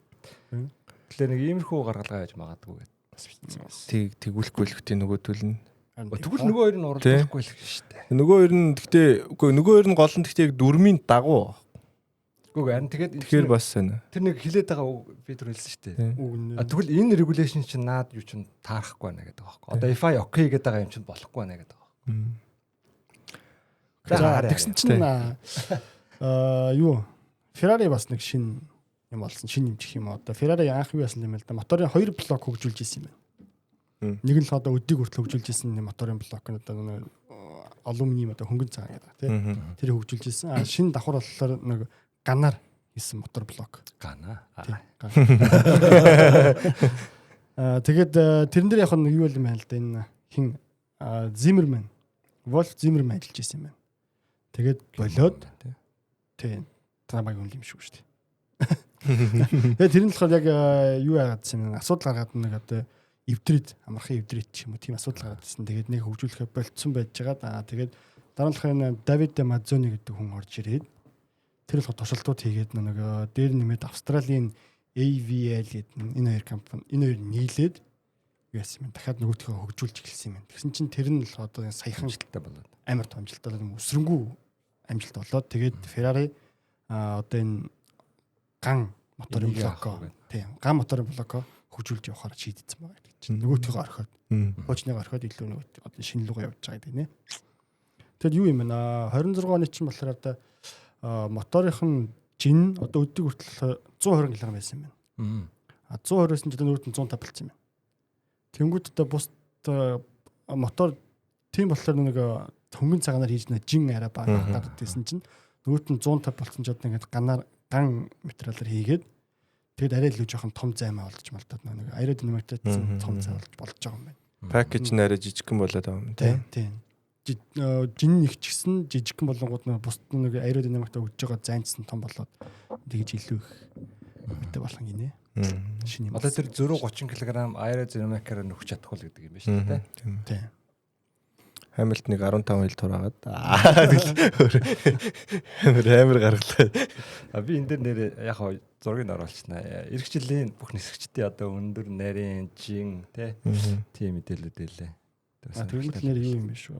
Тэгэхээр нэг иймэрхүү гаргалгаа яаж магадгүй гэдэг. Тэгүүлэхгүй л хөтий нөгөөдөл нь. Тэгвэл нөгөө хоёр нь уралдахгүй л шүү дээ. Нөгөө хоёр нь гэхдээ үгүй нөгөө хоёр нь гол нь гэхдээ яг дөрмийн дагуу. Үгүй харин тэгэхээр бас байна. Тэр нэг хилээд байгаа би түр хэлсэн шүү дээ. Тэгвэл энэ регулейшн чинь наад юу чинь таарахгүй байна гэдэг байгаа байхгүй. Одоо FI окей гэдэг байгаа юм чинь болохгүй байна гэдэг байгаа. За тэгсэн чинь юу Ferrari бас нэг шин юм болсон. Шин нэмчих юм одоо Ferrari анх юу яасан юм бэ л да. Моторын 2 блок хөгжүүлж ирсэн юм байна. Нэг нь л одоо өдийг хүртэл хөгжүүлж ирсэн моторын блок нь одоо алюминиум одоо хөнгөн цагаан гэдэг тий. Тэр хөгжүүлж ирсэн. Шин давхар болохоор нэг ганаар хийсэн мотор блок. Гана. Тэгээд тэрэн дээр яг нэг юу юм байна л да энэ хин Zimmerman, Wolf Zimmerman ажиллаж ирсэн юм байна. Тэгээд болоод тий. Трамаг юм шиг шүү дээ. Тэгээд тэр нь болохоор яг юу яагаад юм асуудал гаргаад нэг одоо эвдрид амархан эвдрид ч юм уу тийм асуудал гараад ирсэн. Тэгээд нэг хөгжүүлэхэ болцсон байж байгаа. Тэгээд дараа нь болохоор Давид Мазони гэдэг хүн орж ирээд тэр болохоор туршилтууд хийгээд нэг дээр нэмээд Австралийн AVL гэдэг энэ хоёр компани энэ хоёр нийлээд яасан юм дахиад нөгөөдхөө хөгжүүлж эхэлсэн юм. Тэгсэн чинь тэр нь л одоо саяхан амжилттай болоод амар том амжилттай болоод өсрөнгүү амжилт болоод тэгээд Ferrari одоо энэ ган моторын блоко тийм ган моторын блоко хөгжүүлж явахаар шийдсэн байгаа гэдэг чинь нөгөөдхөө орхиод хуучныг орхиод илүү нөгөө одоо шинэ рүүгээ явж байгаа гэдэг нэ. Тэгэд юу юм бэ? 26 оны чинь болохоор одоо моторын жин одоо өдөрт хүртэл 120 кг байсан юм байна. 120-оос нь одоо нүүртэн 150 болсон юм байна. Тэнгүүд одоо бус мотор тийм болохоор нэг хөнгөн цагаанаар хийж нэг жин арай бага гараад байсан чинь нүүртэн 150 болсон ч одоо ингээд ган материалаар хийгээд тэгэд арай илүү жоохон том займаа олж малтаад нэг аэродинамиктэй том зай болж байгаа юм байна. Пакэж нь арай жижигхэн болоод байгаа юм тийм. Жин нэгчгсэн жижигхэн болонгууд нэг бус нэг аэродинамиктай өгж байгаа зайнцсан том болоод тэгж илүү их үүтэй болох гинэ. Шинэ юм. Одоо тэр 130 кг аэродинамикаар нөхч чадахгүй л гэдэг юм байна шүү дээ. Тийм. Хамилт нэг 15 хил тураагаад амар гаргалаа. Би энэ дээр нэр яг зургийг оруулчихнаа. Ирэх жилийн бүх нисгчдийн одоо өндөр нарийн жин тийм мэдээлүүд байлээ. Тэгвэл нэр юу юм бэ шүү.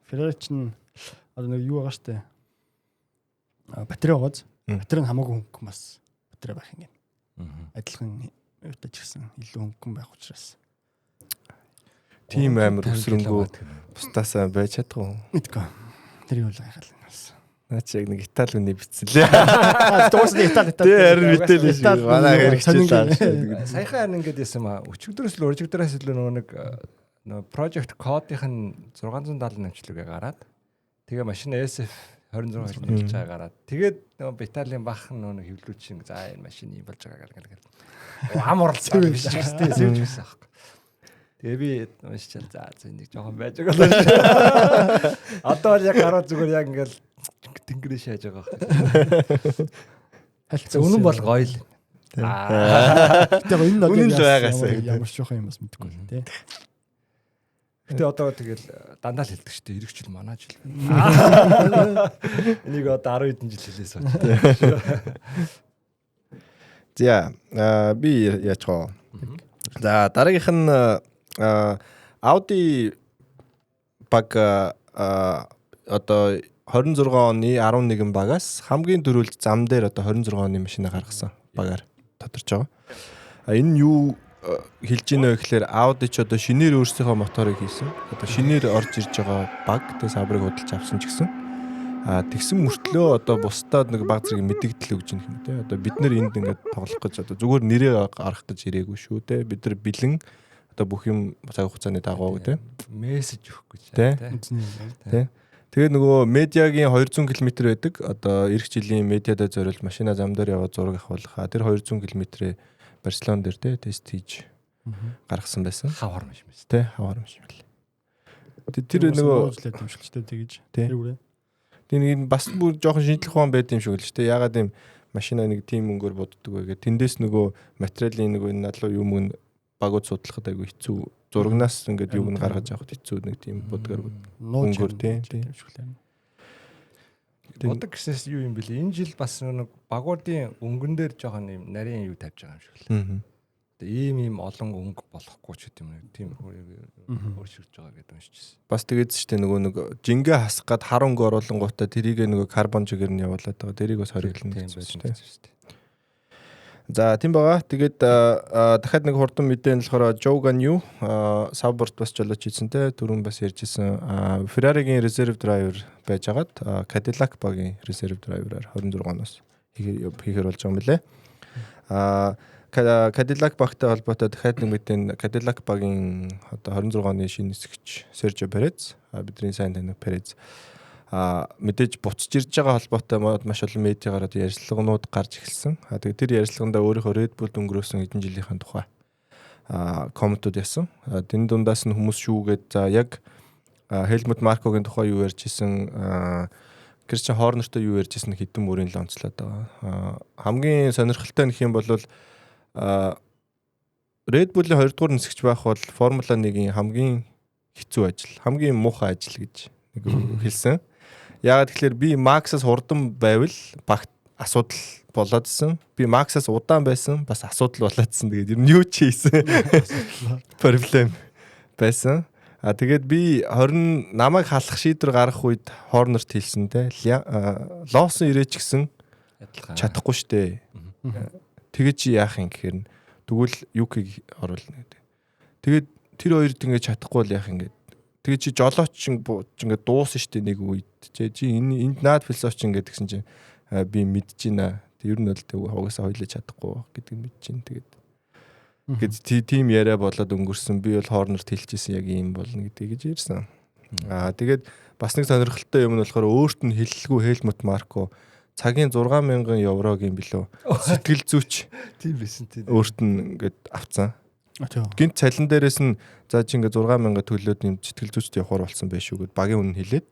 Ferrari чинь одоо нэг юу байгаа штэ. Батарей байгааз. Батарей нь хамаагүй хөнгөн бас батарей байх юм. Адилхан өөдөж гисэн илүү хөнгөн байх учраас. Тийм амар өсрөнгөө бусдаасаа байж чадгүй. Мэдгүй. Тэр юу л гайхал юмс. Наа чи яг нэг Итали үний бичсэн лээ. Дуусна Итали. Тий харин мэдээлээ шүү. Манай хэрэгчлээ. Саяхан ингээд яасан маа. Өчигдөрөөс л уржигдөрөөс л нэг project code-ийн 670 намжлыгээ гараад тэгээ машин SF 26 нэмж байгаа гараад тэгээд Италийн баах нэг хэвлүүлчин за энэ машин юм болж байгаа гэл. Ам оролцсон биш ч гэсэн сэвж гисэн аахгүй. Тэгээ би уншчаал за нэг жоохон байж байгаа. Одоо яг гараад зүгээр яг ингээл тэнгэрээ шааж байгаа байхгүй. Хальцаа үнэн бол гоё л. Тэгээ энэ үнэн л байгаасаа ямар ч жоохон юм бас мэдэхгүй л тий. Гэтэ одоо тэгэл дандаа л хэлдэг шүү дээ. Ирэх жил манай жил. Энийг одоо 10 хэдэн жил хэлээс байна. За би яачгаа. За дараагийнх нь Audi баг одоо 26 оны 11 багаас хамгийн дөрүүлж зам дээр одоо 26 оны машина гаргасан багаар тодорч байгаа. Энэ нь юу хэлж ийнэ гэхээр Audi ч одоо шинээр өөрсдийнхөө моторыг хийсэн. Одоо шинээр орж ирж байгаа баг тэ сабрыг худалдаж авсан ч гэсэн тэгсэн мөртлөө одоо бусдад нэг баг зэрэг мэдэгдэл өгж ийн юм тэ. Одоо бид нэр энд ингээд тоглох гэж одоо зүгээр нэрээ гаргах гэж ирээгүй шүү тэ. Бид нар бэлэн одоо бүх юм цаг хугацааны дагуу тэ. Мессеж өгөх гэж тэ. Тэгээд нөгөө медиагийн 200 км байдаг. Одоо эх жилийн медиадад зориулж машина зам дээр яваад зураг авах. Тэр 200 км-ээ Барселон дээр тэ тест хийж гаргасан байсан. Хавар маш юм тий хавар маш юм л. Тэр нөгөө уучлаад юмшилчтэй тэгэж. Тэр нэг бас бүр жоохон шинжлэх ухаан байд юм шиг л шүү дээ. Ягаад гэм машина нэг тийм өнгөөр буддаг вэ гэх. Тэндээс нөгөө материалын нөгөө надлуу юм өн багууд судлахад айгүй хэцүү. Зурагнаас ингээд юуг нь гаргаж авахд хэцүү нэг тийм будгаар өнгөөр тий. Бодог гэснээс юу юм бэлээ. Энэ жил бас нэг багуудын өнгөн дээр жоохон юм нарийн юу тавьж байгаа юм шиг л. Тэгээ ийм олон өнгө болохгүй ч гэдэм нэг тийм өөрчилж байгаа гэдэг уншижсэн. Бас тэгээд ч тийм нөгөө нэг жингээ хасах гад хар өнгө оруулангуудаа тэрийг нөгөө карбон чигээр нь явуулаад байгаа. Тэрийг бас хориглоно гэсэн байна шүү дээ. За тийм байгаа. Тэгээд дахиад нэг хурдан мэдээ нь болохоор Jogan юу Sauber бас жолооч хийсэн те түрүүн бас ярьжсэн Ferrari-гийн reserve driver байжгаад Cadillac багийн reserve driver-аар 26 оноос хийхэр болж байгаа юм лээ. Cadillac багтай холбоотой дахиад нэг мэдээ Cadillac багийн одоо 26 оны шинэ нисгч Sergio Perez бидний сайн таних Perez мэдээж буцаж ирж байгаа холбоотой маш олон медиагаар одоо ярилцлагууд гарч эхэлсэн. Тэгээд тэр ярилцлаганда өөрийнхөө Red Bull өнгөрөөсөн хэдэн жилийнхэн тухай комментууд ясан. Тэн дундаас нь хүмүүс шүүгээд за яг Helmut Marko-гийн тухай юу ярьж исэн Гэр чи хоорнортой юу ярьжсэн хэдэн мөрийн л онцлоод байгаа. Хамгийн сонирхолтой нөх юм бол Red Bull-ийн 2 дугаар нисгч байх бол Формула 1-ийн хамгийн хэцүү ажил, хамгийн муухай ажил гэж нэг хэлсэн. Яагаад тэгэхээр би Max-аас хурдан байвал багт асуудал болоодсэн. Би Max-аас удаан байсан бас асуудал болоодсэн. Тэгээд ер нь юу ч хийсэн проблем байсан. Тэгээд би 20 намайг халах шийдвэр гаргах үед хоорнорт хэлсэн те. Лоосон ирээч гисэн чадахгүй штэ. Тэгээд чи яах юм гэхээр тэгвэл юкийг оруулна гэдэг. Тэгээд тэр хоёрд ингэж чадахгүй л яах юм гээд. Тэгээд чи жолооч ингээд дуусан штэ нэг үед. Чи энд наад философч ингээд гэсэн чинь би мэдчихэна. Ер нь л хугасаа хойлож чадахгүй гэдэг нь мэдчихээн. Тэгээд тийм яриа болоод өнгөрсөн. Би бол хоорнорт хэлчихсэн яг ийм болно гэдэг гэж ярьсан. Тэгээд бас нэг сонирхолтой юм нь болохоор өөрт нь хэллгүй Helmut Marko цагийн 6,000 еврогийн билүү сэтгэл зүйч тийм байсан тийм. Өөрт нь ингээд авцсан. Гинт цалин дээрээс нь за чи ингээд 6,000 төлөөд юм сэтгэл зүйчтэй явахаар болсон байх шүү гэд багийн үнэ хэлээд.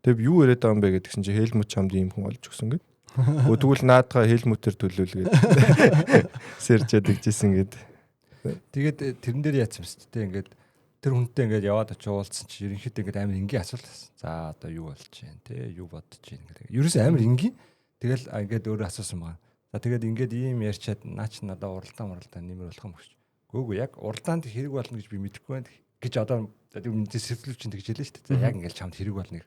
Тэг юу яриад байгаа юм бэ гэдгсэн чи Helmut чамд ийм хүн олж өгсөн гэд. Тэгвэл наадгаа Helmut-ээр төлөөлгээд сэрчээд игжсэн гэд. Тэгээд тэрэн дээр яатсан мэт те ингээд тэр хүнтэй ингээд яваад очиж уулзсан чи ерөнхийдөө ингээд амар энгийн асуулт байсан. За одоо юу болж байна те юу бодож байна гэдэг. Ерөөсөө амар энгийн. Тэгэл ингээд өөрөө асуусан байна. За тэгээд ингээд ийм ярьчаад наач надаа уралдаан нэмэр болох юм гэж. Гөөгүй яг уралдаанд хэрэг болно гэж би мэдэхгүй байна гэж одоо сэвлүүч чинь тэгж хэлээ шүү дээ. За яг ингээд чамд хэрэг болно гэх.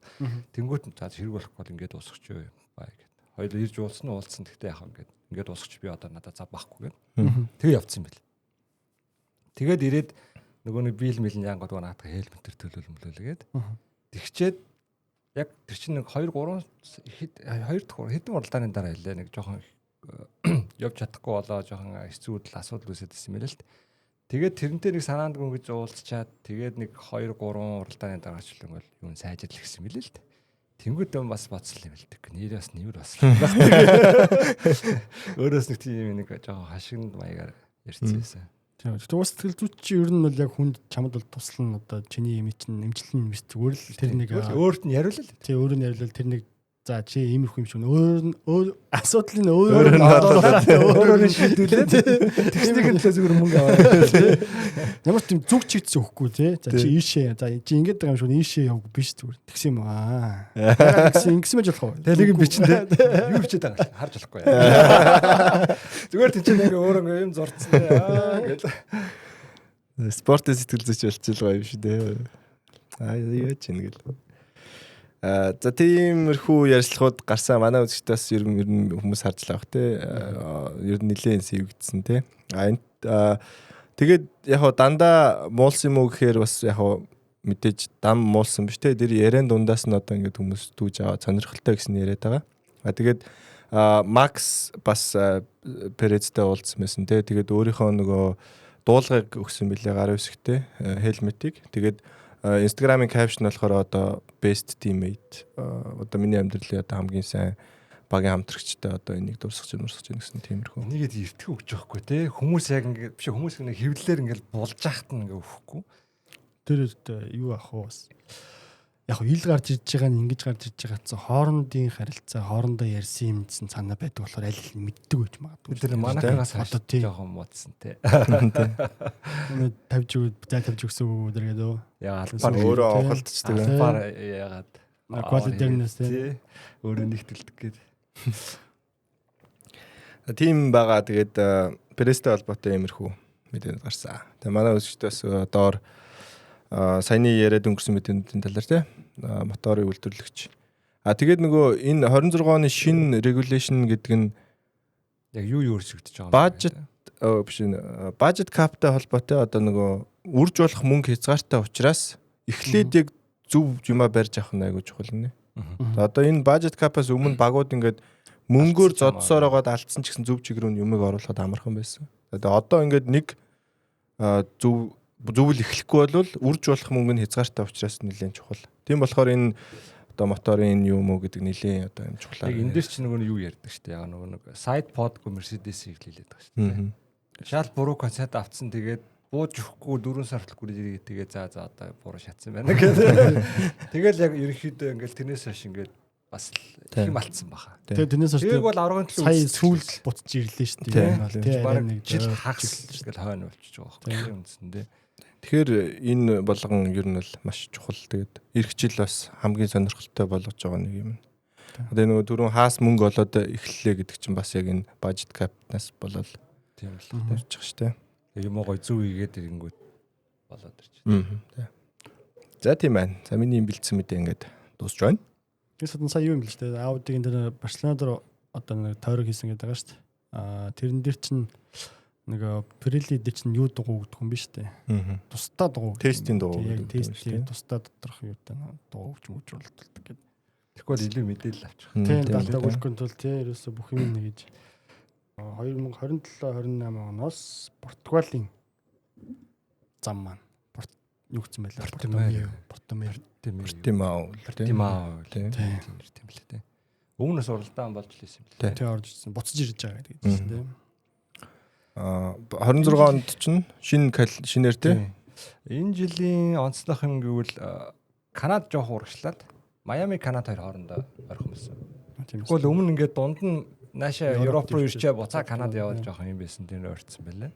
Тэнгүүт за хэрэг болохгүй бол ингээд уусгач юу баа гэд. Хоёул ирж уулсан гэхдээ яах юм ингээд уусгач би одоо надаа зав байхгүй гэд. Тэгээ явцсан байл. Тэгээд ирээд нөгөө нэг бийл мэлэн янгод наатах Helmut-ээр төлөөлмөлөөгээд тэгчээд яг тэр чинь нэг 2 3 хэдэн уралдааны дараа хэлээ нэг жоохон явж чадахгүй болоо жоохон хэцүүдэл асуудал үүсэжсэн юм л л. Тэгээд тэрнтэй нэг санаанд гүнгэж уулзчаад тэгээд нэг 2 3 уралдааны дараач л ингээл юу сайжрал гисэн мэлээ л. Тэнгүүд юм бас боцсон юм л дээ. Нэр бас нэмэр баслаа. Өөрөөс нэг тийм нэг жоохон хашигнд маягаар ярьчихсан. Тэгээ сэтгэл зүйч чи ер нь бол яг хүнд чамд бол туслана одоо чиний юм чинь эмчилэн биш зүгээр л тэр нэг өөрт нь яриулаа л. Тий өөр нь яриулал тэр нэг за чи иймэрхүү юм шиг өөр асуудлын өөр нь шийдүүлээд техникийн төлөө зүгээр мөнгө аваад ямар ч тийм зүг чигдсэн өгөхгүй тий. За чи ийшээ за чи ингэж байгаа юм шиг ийшээ явах биш зүгээр тэгсэн юм аа. Ингэсэн мэж болох уу? Телегийн бичин тий. Юу хичээд байгаа харж болохгүй. Зүгээр тийч нэг өөрөө юм зурцсан тий. Гэл. Спортын сэтгэл зүйч болчихлоо юм шүү дээ. Яа ч юм гэл. За тиймэрхүү ярилцлагууд гарсан манай үзэгчдээс ер нь хүмүүс харж байгаа те ер нь нэлээд сэвэгдсэн те тэгээд яг хаа дандаа муулсан юм уу гэхээр бас яг хаа мэдээж дам муулсан биш те тэр яриан дундаас нь одоо ингээд хүмүүс түүж аваа сонирхолтой гэсэн яриад байгаа тэгээд Макс бас Перезтэй уулзсан байсан те тэгээд өөрийнхөө нөгөө дуулгыг өгсөн билээ гарын үсгтэй Helmut-ийг тэгээд Instagram-ийн caption болохоор одоо best teammate одоо миний амьдралын одоо хамгийн сайн багийн хамтрагчтай одоо энийг дурсах гэсэн тиймэрхүү. Нэгэд эртхэн өгч байхгүй те хүмүүс яг ингээд биш хүмүүс нэг хэвлэлээр ингээд булж яхад нь ингээд өгөхгүй. Тэр юу ах уу бас яг ил гарч ирж байгаа нь ингэж гарч ирж байгаа цаа хоорондын харилцаа хоорондоо ярьсан юм гэсэн санаа байдаг болохоор аль нь мэддэг байж магадгүй. Тэр манайхаас одоо жоохон муудсан те. Тавьж өгсөн үү дэргээд өө. Яа албаар өөрөө онголдчихдаг. Албаар яагаад quality дэрнэс те. Өөрөө нэгтэлдэг гээд. Тим байгаа тэгээд Перестэй холбоотой иймэрхүү мэдээлэл гарсан. Тэгээ манай үзэгчдээс доор саяны яриад өнгөрсөн мэдээний талаар те моторын үйлдвэрлэгч. Тэгээд нөгөө энэ 26 оны шинэ regulation гэдэг нь яг юу өөрчлөгдөж байгаа юм бэ? Budget capтай холбоотой одоо нөгөө үрж болох мөнгө хязгаартай учраас эхлээд яг зөв юмаа барьж авах нь айгүй чухал нэ. Одоо энэ budget cap-аас өмнө багууд ингээд мөнгөөр зодсоор байгаад алдсан ч гэсэн зөв чигээр нь юмыг оруулахад амархан байсан. Одоо ингээд нэг зөвл эхлэхгүй бол үрж болох мөнгө нь хязгаартай учраас нэлээд чухал. Тийм болохоор энэ одоо моторын юм уу гэдэг нэлээд одоо юм чухал. Яг энэ дээр ч нөгөө юу ярьдаг шүү дээ. Яг нөгөө нэг side pod го Mercedes-ийг хэлээд байгаа шүү дээ. Шал буруу концепт авцсан тэгээд бууж өгөхгүй 4 сар хүртэл тэгээд за одоо буруу шатсан байна гэдэг. Тэгэл яг ерөнхийдөө ингээл тэрнээс хойш ингээд бас их юм алдсан баха. Тэгээ тэрнээс хойш бол аврагын төлөө сая сүүлд буцаж ирлээ шүү дээ. Бараг нэг жил хагас гэж хойно болчихж байгаа байхгүй үндсэндээ. Тэгэхээр энэ болгон ер нь бол маш чухал. Тэгээд эх жил бас хамгийн сонирхолтой болгож байгаа нэг юм. Одоо нөгөө түрүүн хаас мөнгө олоод эхэллээ гэдэг чинь бас яг энэ бажет капитнаас болоод тийм л тарж байгаа шүү дээ. Юм уу гой зүв игээд ирэнгүүт болоод ирж байна. За тийм байна. За миний юм бэлдсэн мэдээ ингээд дуусч байна. Эсвэл сая юу юм бэл шүү дээ. Аудигийн дээр Барселона дээр одоо нэг тойрог хийсэн гэдэг байгаа шүү дээ. Тэрэн дээр чинь нөгөө Pirelli дээр чинь юу дугуй гэдэг юм биш үү? Тусдаа дугуй. Тестийн дугуй. Яг тестийн тусдаа доторх юутай дугуй хөгжүүлдэг гэдэг. Тэгвэл илүү мэдээлэл авчих. Тийм даатаг үлгэн тул тийм ерөөсө бүх юм нэгж 2027-28 оноос Португалийн зам маань юу гэсэн байлаа? Портимао тийм л дээ. Өмнөөс уралдаан болж лээсэн юм л. Тийм орж ирсэн. Буцаж ирж байгаа гэдэг чинь тийм. 26 онд чинь шинээр тийм. Энэ жилийн онцлог юм гэвэл Канада жоох урагшлаад Майами Канада хоёр хоорондоо орхон болсон. Тэгвэл өмнө ингээд дунд нь наашаа Европ руу ирчээ буцаа Канада яваад жоох юм байсан тийм ойрцсон байлаа.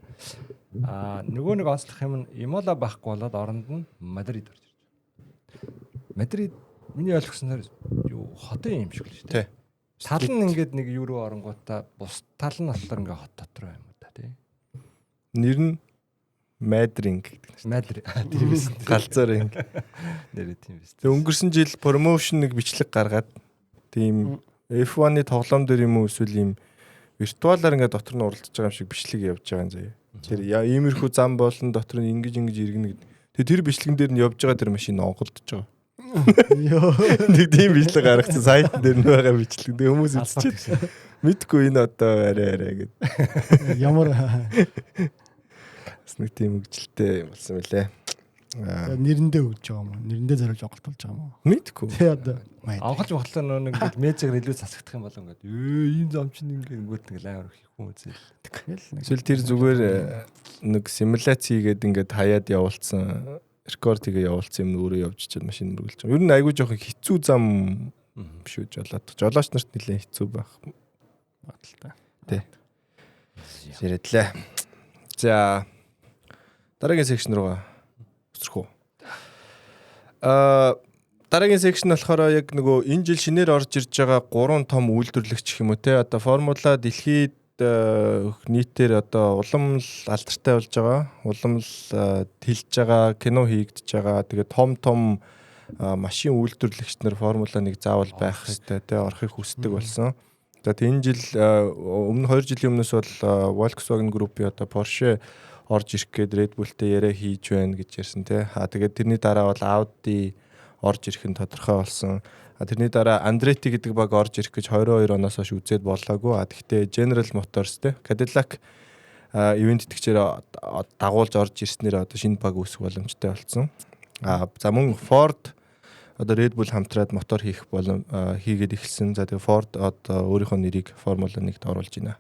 Нөгөө нэг онцлог юм нь Имола байхгүй болоод оронд нь Мадрид орж ирж байгаа. Мадрид миний ойлгосноор юу хотын юм шиг л шүү дээ. Тал нь ингээд нэг юу руу оронгуудаа бус тал нь болохоор ингээд хот дотор юм уу та тий. Нэр нь Мадринг гэдэг нь. Мадрид тийм биз. Галзаар юм. Нэрээ тийм биз. Тэг өнгөрсөн жил промошн нэг бичлэг гаргаад тийм F1-ы тоглоом дээр юм уу эсвэл юм виртуалаар ингээд дотор нь уралдаж байгаа юм шиг бичлэг явж байгаа юм заяа. Тэр иймэрхүү зам болон дотор нь ингэж иргэнэ гэдэг. Тэг тэр бичлэгэн дээр нь явж байгаа тэр машин онголдож байгаа. Йоо. Нэг тийм бичлэг гаргацсан сайт дээр нь байгаа бичлэг. Тэг хүмүүс үзчихээ. Мэдгүй энэ одоо арай гэдэг. Ямар нэг тийм өгжилтэй болсон байлээ. Нэрэндээ өгж байгаа юм уу? Нэрэндээ зориулж онголтолж байгаа юм уу? Мэдгүй. Тэ одоо онголж багтлаа нэг ингээд мэжээр илүү засагдах юм бол ингээд энэ зам чинь ингээд ингээд амар их хүмүүс зээл. Эсвэл тэр зүгээр нэг симуляц хийгээд ингээд хаяад явуулсан рекорд хийгээ явуулсан юм өөрөө явж чад машин мөргөлж байгаа. Ер нь айгүй жоохон хэцүү зам биш үү жолоод. Жолооч нарт нэлээд хэцүү байх. баталтай. Тий. Зэрэглээ. За дараагийн секшн руугаа өсрөх үү. Дараагийн секшн болохоор яг нөгөө энэ жил шинээр орж ирж байгаа 3 том үйлдвэрлэгч юм уу те. Одоо формула дэлхийд нийтээр одоо улам л алдартай болж байгаа. Улам л тэлж байгаа, кино хийгдэж байгаа. Тэгээ том машин үйлдвэрлэгч нар формула 1 заавал байх хэрэгтэй те. Орохыг хүсдэг болсон. За энэ жил өмнө 2 жилийн өмнөөс бол Volkswagen Group-ийн одоо Porsche орж ирэх гээд Red Bull-тэй яриа хийж байна гэж ярьсан тий. Тэгээд тэрний дараа бол Audi орж ирэх нь тодорхой болсон. Тэрний дараа Andretti гэдэг баг орж ирэх гэж 22 оноос хойш үзээд болоогүй. Тэгэхдээ General Motors тий. Cadillac ивент итгэгчээр дагуулж орж ирснээр одоо шинэ баг үүсэх боломжтой болсон. За мөн Ford одоо Red Bull хамтраад мотор хийгээд эхэлсэн. За тэгээ Ford одоо өөрийнхөө нэрийг Formula 1-д оруулж байна.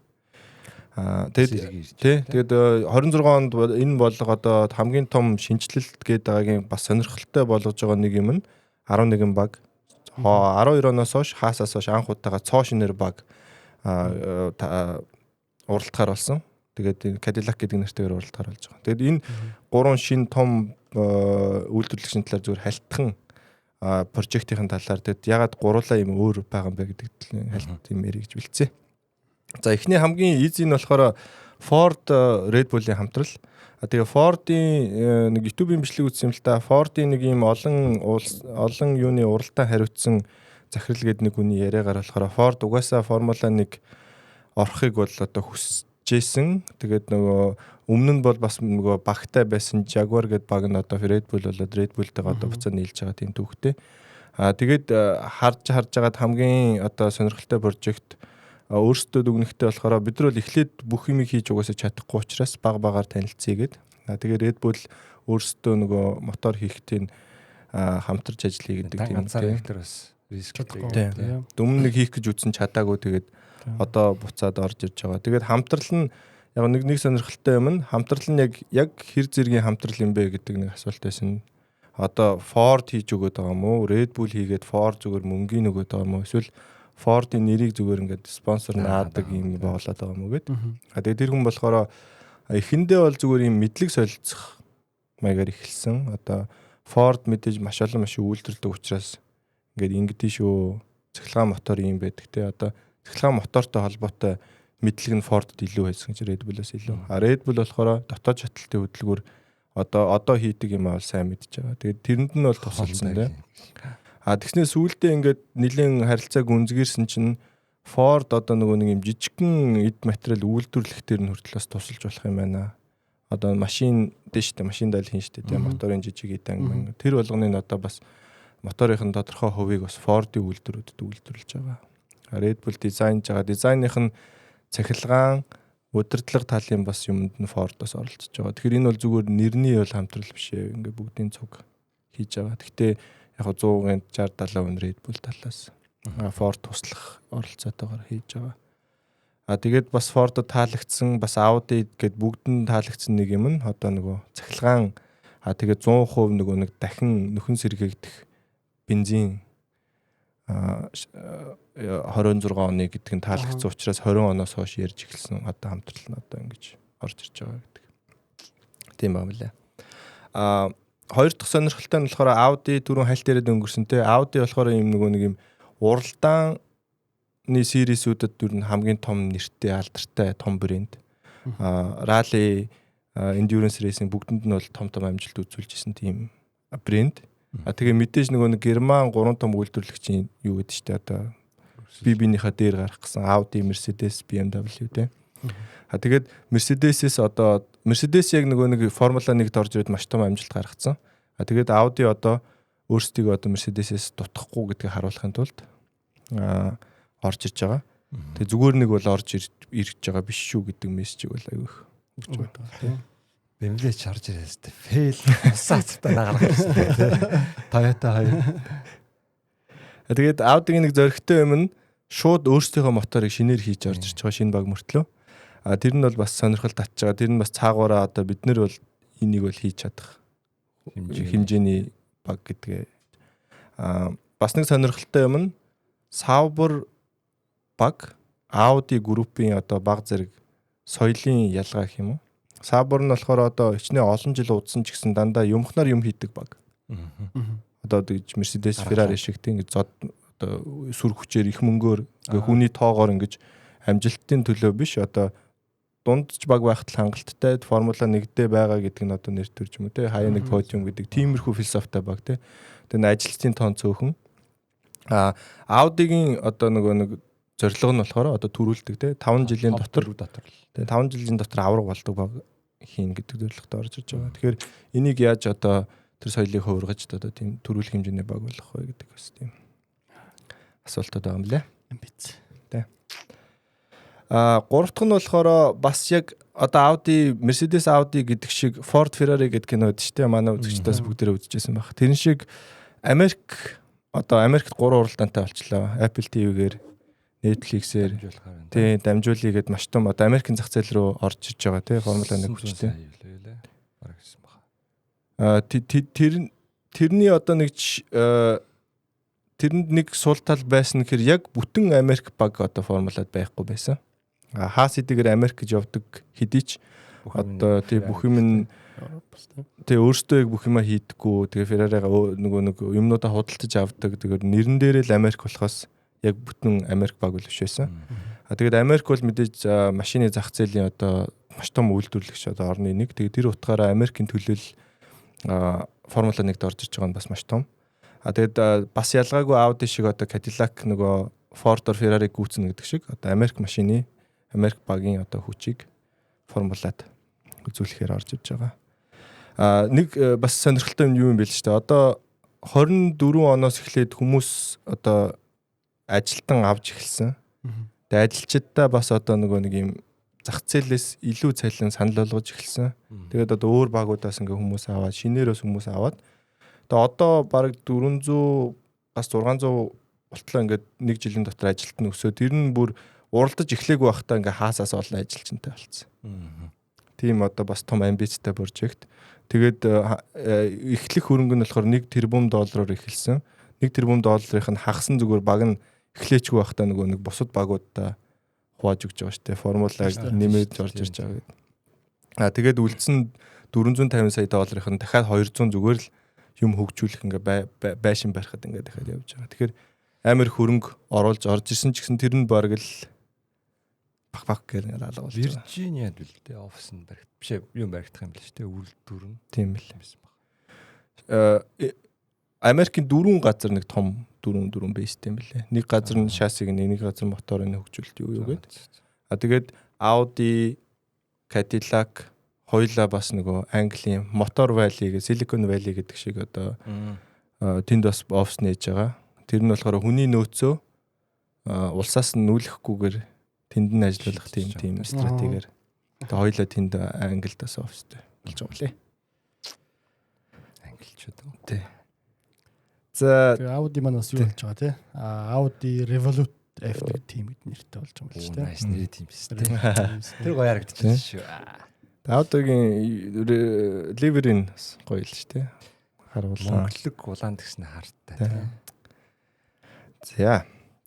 Тэгээд 26 онд энэ болго одоо хамгийн том шинжилэлт гээд байгаагийн бас сонирхолтой болгож байгаа нэг юм нь 11 баг 12 оноос хойш хаасаас хойш анх удаага цоо шинээр баг уралдахаар болсон. Тэгээд Cadillac гэдэг нэртэйгээр уралдахаар болж байгаа. Тэгээд энэ 3 шин том үйлдвэрлэгчийн талаар зүгээр хальтхан прожектын талаар тэгээд ягаад гурлаа юм өөр байгаа юм бэ гэдэг хальт юм ярих гэж бэлдсэн. За эхний хамгийн easy нь болохоор Ford Red Bull-ийн хамтрал. Тэгээ Ford-ийн нэг YouTube-ийн бичлэг үзсэн юм л та. Ford-ийн нэг юм олон юуны уралдаан хариуцсан захирал гэдэг нэг үний яриагаар болохоор Ford угаасаа Formula 1 орохыг бол одоо хүсэжсэн. Тэгээд нөгөө өмнө нь бол бас нөгөө багтай байсан Jaguar гэдэг баг нь одоо Red Bull болоод Red Bull-тэйгээ одоо буцаа нийлж байгаа тийм түүхтэй. Тэгээд харж байгаад хамгийн одоо сонирхолтой прожект өөрсдөө дүгнэхтэй болохоор бид нар бол эхлээд бүх юмыг хийж угаасаа чадахгүй учраас багаар танилцъя гээд. Тэгээ Red Bull өөрсдөө нөгөө мотор хийхдээ хамтарч ажиллая гэдэг тийм тийм бас рисктэй. Дүмн нэг хийх гэж үзсэн чадаагүй тэгээд одоо буцаад орж ирж байгаа. Тэгээд хамтрал нь яг нэг сонирхолтой юм нь хамтрал нь яг хэр зэргийн хамтрал юм бэ гэдэг нэг асуулт байсан. одоо Ford хийж өгöd байгаа юм уу? Red Bull хийгээд Ford зүгээр мөнгөний өгöd байгаа юм уу? Эсвэл Ford-ийн нэрийг зүгээр ингээд спонсор наадаг юм болоод байгаа юм уу гэд. Тэгээд тэр хүн болохоор эхэндээ бол зүгээр юм мэдлэг солилцох маягаар эхэлсэн. Одоо Ford мэдээж маш олон машин үйлдвэрлэдэг учраас ингээд ингэдэж шүү. Цахилгаан мотор юм байдаг те. Одоо цахилгаан мотортой холбоотой мэдлэг нь Ford-д илүү байсан гэж Red Bull-аас илүү. Red Bull болохоор дотоод шаталтын хөдөлгүүр одоо хийдэг юм аа сайн мэдж байгаа. Тэгээд тэрэнд нь бол тусалсан те. Тэгснээ сүүлдээ ингээд нэлийн харилцааг үнзгэрсэн чинь Ford одоо нэг юм жижигхэн эд материал үйлдвэрлэх дээр нь хүртэл бас тусалж болох юм байна. Одоо машин дэш штэ машин дайл хийн штэ тийм моторын жижиг эдэн тэр болгоныг одоо бас моторын тодорхой хувийг бас Ford-ийн үйлдвэрүүдэд үйлдвэрлэж байгаа. Red Bull дизайнж байгаа. Дизайных нь цахилгаан удирдлага талын бас юмд нь Ford-оос оролцож байгаа. Тэгэхээр энэ бол зүгээр нэрний бол хамтрал биш ээ. Ингээ бүгдийн цуг хийж байгаа. Гэхдээ яг 100%-ийн 60-70% Red Bull талаас Ford туслах оролцоотойгоор хийж байгаа. Тэгээд бас Ford-д таалагдсан бас Audi гэд бүгдэнд таалагдсан нэг юм нь одоо нөгөө цахилгаан тэгээд 100% нөгөө нэг дахин нөхөн сэргээгдэх бензин 26 оны гэдэг нь таалагдсан учраас 20 оноос хойш ярьж эхэлсэн одоо хамтрал нь одоо ингэж орж ирж байгаа гэдэг. Тийм байна лээ. Хоёр дахь сонирхолтой нь болохоор Audi дөрөв хальт яриад өнгөрсөнтэй. Audi болохоор юм нөгөө нэг юм уралдааны серисүүдэд дөрөв хамгийн том нэртэй алдартай том брэнд. Rally, endurance racing бүгдэнд нь бол том амжилт үзүүлж ирсэн тийм брэнд. Тэгээ мэдээж нөгөө нэг Герман 3 том үйлдвэрлэгчийн юу гэдэг чинь одоо BB-нийхаа дээр гарах гэсэн Audi, Mercedes, BMW тий. Тэгээд Mercedes-ээс одоо Mercedes яг нөгөө нэг Формула 1-д орж ирээд маш том амжилт гаргацсан. Тэгээд Audi одоо өөрсдийгөө одоо Mercedes-ээс дутахгүй гэдгийг харуулахын тулд орж ирж байгаа. Тэгээ зүгээр нэг бол орж ирж байгаа биш шүү гэдэг мессежийг бол аягүй өгч байгаа тий. Бэмлээ чарж ирээстэй. Фейл усаацтай нагарах гэсэн тий. Toyota 2. Тэгээд Audi-гийн нэг зөрөгтэй юм нь шууд өөрсдийнхөө моторыг шинээр хийж орж ирж байгаа шинэ баг мөртлөө. Тэр нь бол бас сонирхол татж байгаа. Тэр нь бас цаагаараа одоо бид нар бол энийг бол хийж чадах хэмжээний баг гэдгээ. Бас нэг сонирхолтой юм нь Sauber баг Audi группийн одоо баг зэрэг соёлын ялгаа гэх юм уу? Sauber нь болохоор одоо хичнээн олон жил удсан ч гэсэн дандаа юмхнаар юм хийдэг баг. Одоо гэж Mercedes, Ferrari шиг тийм ингэ зод одоо сүр хүчээр их мөнгөөр хүний тоогоор ингэж амжилтын төлөө биш одоо дундч баг байхад хангалттай Формула 1-д байгаа гэдэг нь одоо нэр төрж юм уу те хаяа нэг подиум гэдэг тиймэрхүү философитой баг те. Тэгээ ажилтны тоон цөөхөн. Audi-гийн одоо нөгөө нэг зорилго нь болохоор одоо төрүүлдэг те 5 жилийн дотор тэгээ 5 жилийн дотор авраг болдог баг хийн гэдэг зорилготой орж ирж байгаа. Тэгэхээр энийг яаж одоо тэр соёлыг хувиргаж одоо тийм төрүүлэх хэмжээний баг болох вэ гэдэг бас тийм асуултууд байгаа юм лээ. Биз. Тэ. Гурав дахь нь болохоор бас яг одоо Audi, Mercedes Audi гэдэг шиг Ford Ferrari гэдэг кинод шүү дээ. Манай үзэгчдээс бүгдээрээ үзчихсэн байх. Тэрэн шиг Америкт 3 уралдаантай болчлоо. Apple TV-гээр, Netflix-ээр тий дамжуулъя гэд маш том одоо Америкийн зах зээл рүү орж иж байгаа тий Формула 1 хүчтэй. Тэрний одоо тэрэнд нэг сул тал байсан гэхээр яг бүтэн Америк баг одоо формулад байхгүй байсан. Хаас-эдгээр Америк гэж явдаг хэдий ч одоо тий бүх юм нь тий өөртөө яг бүх юмаа хийдэггүй. Тэгээ Ferrari-га нэг юмнуудаа худалдаж авдаг. Тэгээд нэрэн дээрээ л Америк болохоос яг бүтэн Америк баг л биш байсан. Тэгээд Америк бол мэдээж машины зах зээлийн одоо маш том үйлдвэрлэгч одоо орны нэг. Тэгээд тэр утгаараа Америкийн төлөөл Формула 1-д орж иж байгаа нь бас маш том. Тэгээд бас ялгаагүй Audi шиг одоо Cadillac нөгөө Ford-ор Ferrari-г гүйцэнэ гэдэг шиг одоо Америк машины Америк багийн одоо хүчийг формулад үзүүлэхээр орж иж байгаа. Нэг бас сонирхолтой юм бэ л ч та одоо 24 оноос эхлээд хүмүүс одоо ажилтан авч эхэлсэн. Тэгээд ажилчдаа бас одоо нэг юм зах зээлээс илүү цалин санал болгож эхэлсэн. Тэгээд одоо өөр багуудаас ингээ хүмүүс аваад шинээрөөс хүмүүс аваад тэгээд одоо бараг 400 бас 600 болтлоо ингээд нэг жилийн дотор ажилт нь өсөө тэр нь бүр уралдаж эхлэегүй байхдаа ингээ хаасаас олон ажилчинтай болсон. Тийм одоо бас том амбицтай прожект. Тэгээд эхлэх хөрөнгө нь болохоор $1 тэрбум эхэлсэн. $1 тэрбум нь хагасан зүгээр баг нь эхлээчгүй байхдаа нөгөө нэг бусад багуудаа хувааж өгч байгаа шүү дээ. Формулаг нэмээд орж ирж байгаа гэдэг. Тэгээд үлдсэн $450 сая нь дахиад 200 зүгээр л юм хөгжүүлэх ингээ байшин барихад ингээ дахиад явж байгаа. Тэгэхээр амар хөрөнгө оруулж орж ирсэн ч гэсэн тэр нь бараг л баг гэх нэг алга болж байгаа. Виржиниад үлдээ офис нь барих биш юм баригдах юм л шүү дээ. Үйлдвэр нь. Тийм л байсан баг. Америкийн 4 газар нэг том 4 бейстэй юм билээ. Нэг газар нь шасиг нэг газар моторыг хөгжүүлэлт юу гэдэг. Тэгээд Audi, Cadillac хоёулаа бас нөгөө Английн Motor Valley гэ Silicon Valley гэдэг шиг одоо тэнд бас офис нээж байгаа. Тэр нь болохоор хүний нөөцөө улсаас нь нүүлэхгүйгээр тэнд нь ажиллах тийм стратегиэр. Тэгээ хоёулаа тэнд Англид бас офистэй болж байгаа лээ. Англичууд үү? Тий. За Audi манаас юу болж байгаа те? Audi Revolut F team гэдэг нэртэй болж байгаа юм л ч те. Nice нэр тийм биз дээ. Тэр гоё харагдчихсан шүү. Audi-гийн livery-н гоё л шүү дээ. Харуулсан. Монголог улаан гэсэн харттай тийм.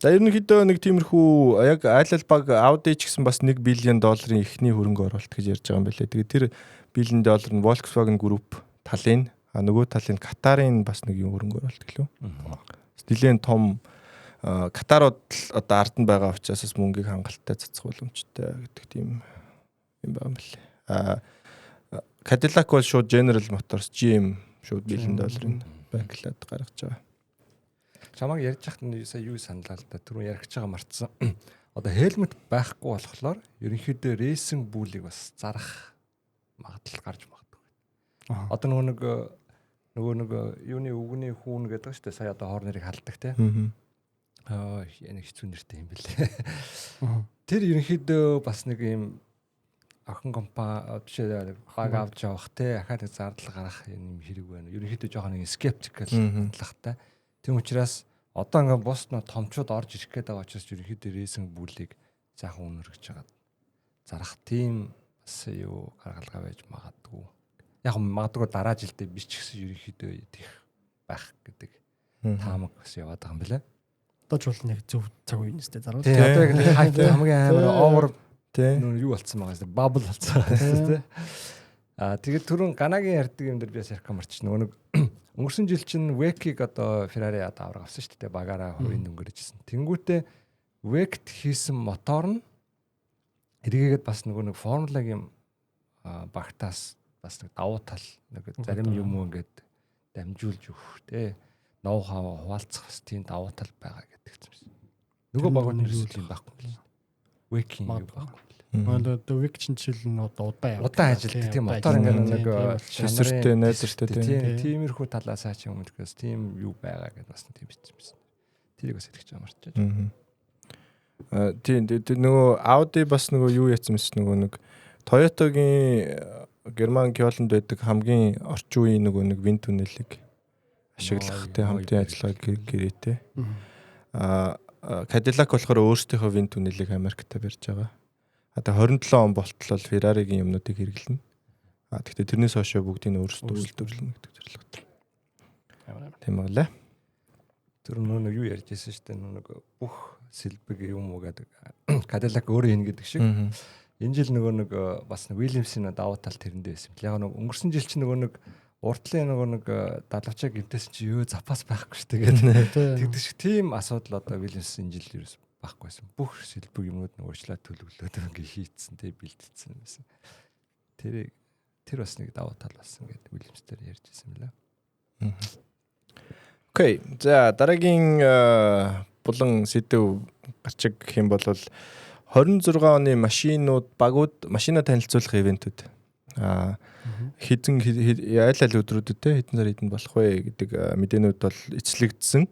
За ерөнхийдөө нэг тиймэрхүү яг айл баг Audi ч гэсэн бас $1 billion ихний хөрөнгө оруулалт гэж ярьж байгаа юм байлээ. Тэгээд тэр $1 billion нь Volkswagen Group талын нөгөө талын Катарын бас нэг юм хөрөнгө оруулалт гэлөө. Нэлээд том Катарууд одоо ард нь байгаа учраас бас мөнгийг хангалттай цацах боломжтой гэдэг тийм юм байна мэлээ. Cadillac бол шууд General Motors GM шууд $1 billion банклаад гаргаж байгаа. Чамаг ярьж хахад нь сая юу саналаа л да. Түрүүн яригч байгаа мартсан. Одоо хелмет байхгүй болохоор ерөнхийдөө рейсинг бүүлийг бас зарах магадлал гарч магадгүй. Одоо нөгөө нэг юуны үгний хүүн гэдэг шүү дээ. Сая одоо хоор нэрийг халдаг те. Энэ хэцүү нэртэй юм бэлээ. Тэр ерөнхийдөө бас нэг юм охин компани жишээ баг авч явах те. Ахаад зардал гарах юм хэрэг байна. Ерөнхийдөө жоохон нэг skeptical хандлагатай. Тийм учраас одоо ингээд бус томчууд орж ирэх гээд байгаа учраас ерөнхийдөө рейсинг бүлийг сайхан үнэргэж байгаа. Зарах тийм бас юу гаргалгаа байж магадгүй. Яг магадгүй дараа жилдээ биш ч гэсэн ерөнхийдөө идэх байх гэдэг таамаг бас яваад байгаа юм билээ. Одоо ч бол нэг зөв цаг үеийн сте зарвал. Тийм одоо яг хайп хамгийн амар over юу болцсон байгаа юм. Bubble болцсон байгаа тийм. Тэгээд түрүүн Ганагийн ярьдаг юм дээр би бас ярих гэмарч нөгөө нэг өнгөрсөн жил чинь Wake-ийг одоо Ferrari авраг авсан шүү дээ. Багаараа хувийн өнгөрөжсэн. Тэнгүүтээ Wake-т хийсэн мотор нь эргээгээд бас нөгөө нэг формулагийн багтаас бас нэг давуу тал нэг зарим юм уу ингээд дамжуулж өгөх те. Ноу хав хуваалцах бас тийм давуу тал байгаа гэдэг юм. Нөгөө багууд нэрсэл юм байхгүй. Wake-ийн юу байхгүй. Одоо Wake чинь жишээл нь удаан ажилтдаг тийм мотор ингээд нэг шисэртэй найзартай тийм тиймэрхүү талаас аач юм учраас тийм юу байгаа гэдээ бас тийм бичсэн. Тэрийг бас хэлж байгаа марчаа. Тийм нөгөө Audi бас нөгөө юу яцсан мэс нөгөө нэг Toyota-гийн Герман Кёлэнд байдаг хамгийн орчин үеийн нөгөө нэг вин түнэлийг ашиглахтай хамтын ажиллагаа гэрээтэй. Cadillac болохоор өөрсдийнхөө вин түнэлийг Америкт барьж байгаа. Одоо 27 он болтлол Ferrari-гийн юмнуудыг хэрэглэнэ. Гэхдээ тэрнээс хойш бүгдийг өөрсдөө үйлдвэрлэнэ гэдэг зорилготой. Тийм байлаа. Тэр нөгөө юу ярьж байсан шүү дээ. Нөгөө бүх сэлбэг юм уу гэдэг Cadillac өөрөө хийнэ гэдэг шиг. Энэ жил нөгөө бас Williams-ийн давуу тал тэрэндээ байсан. Яг нөгөө өнгөрсөн жил чинь нөгөө уртлын нөгөө далавчаа гинтээс чи юу запас байхгүй шүү дээ. Тэгдэг шиг тийм асуудал одоо Williams энэ жил ерөөс баггүйсэн. Бүх сэлбэг юмуд нь уучлаад төлөвлөөд ингээ хийцсэн те бэлдсэн байсан. Тэр бас нэг давуу тал болсон гэдэг Williams дээр ярьж ирсэн юм лээ. Окей. За дараагийн булан сэдв гарчиг гэх юм бол 26 оны багууд машина танилцуулах ивентүүд. Хэдэн айл өдрүүдэд те хэдэн сар хэдэн болох вэ гэдэг мэдээнүүд бол эцлэгдсэн.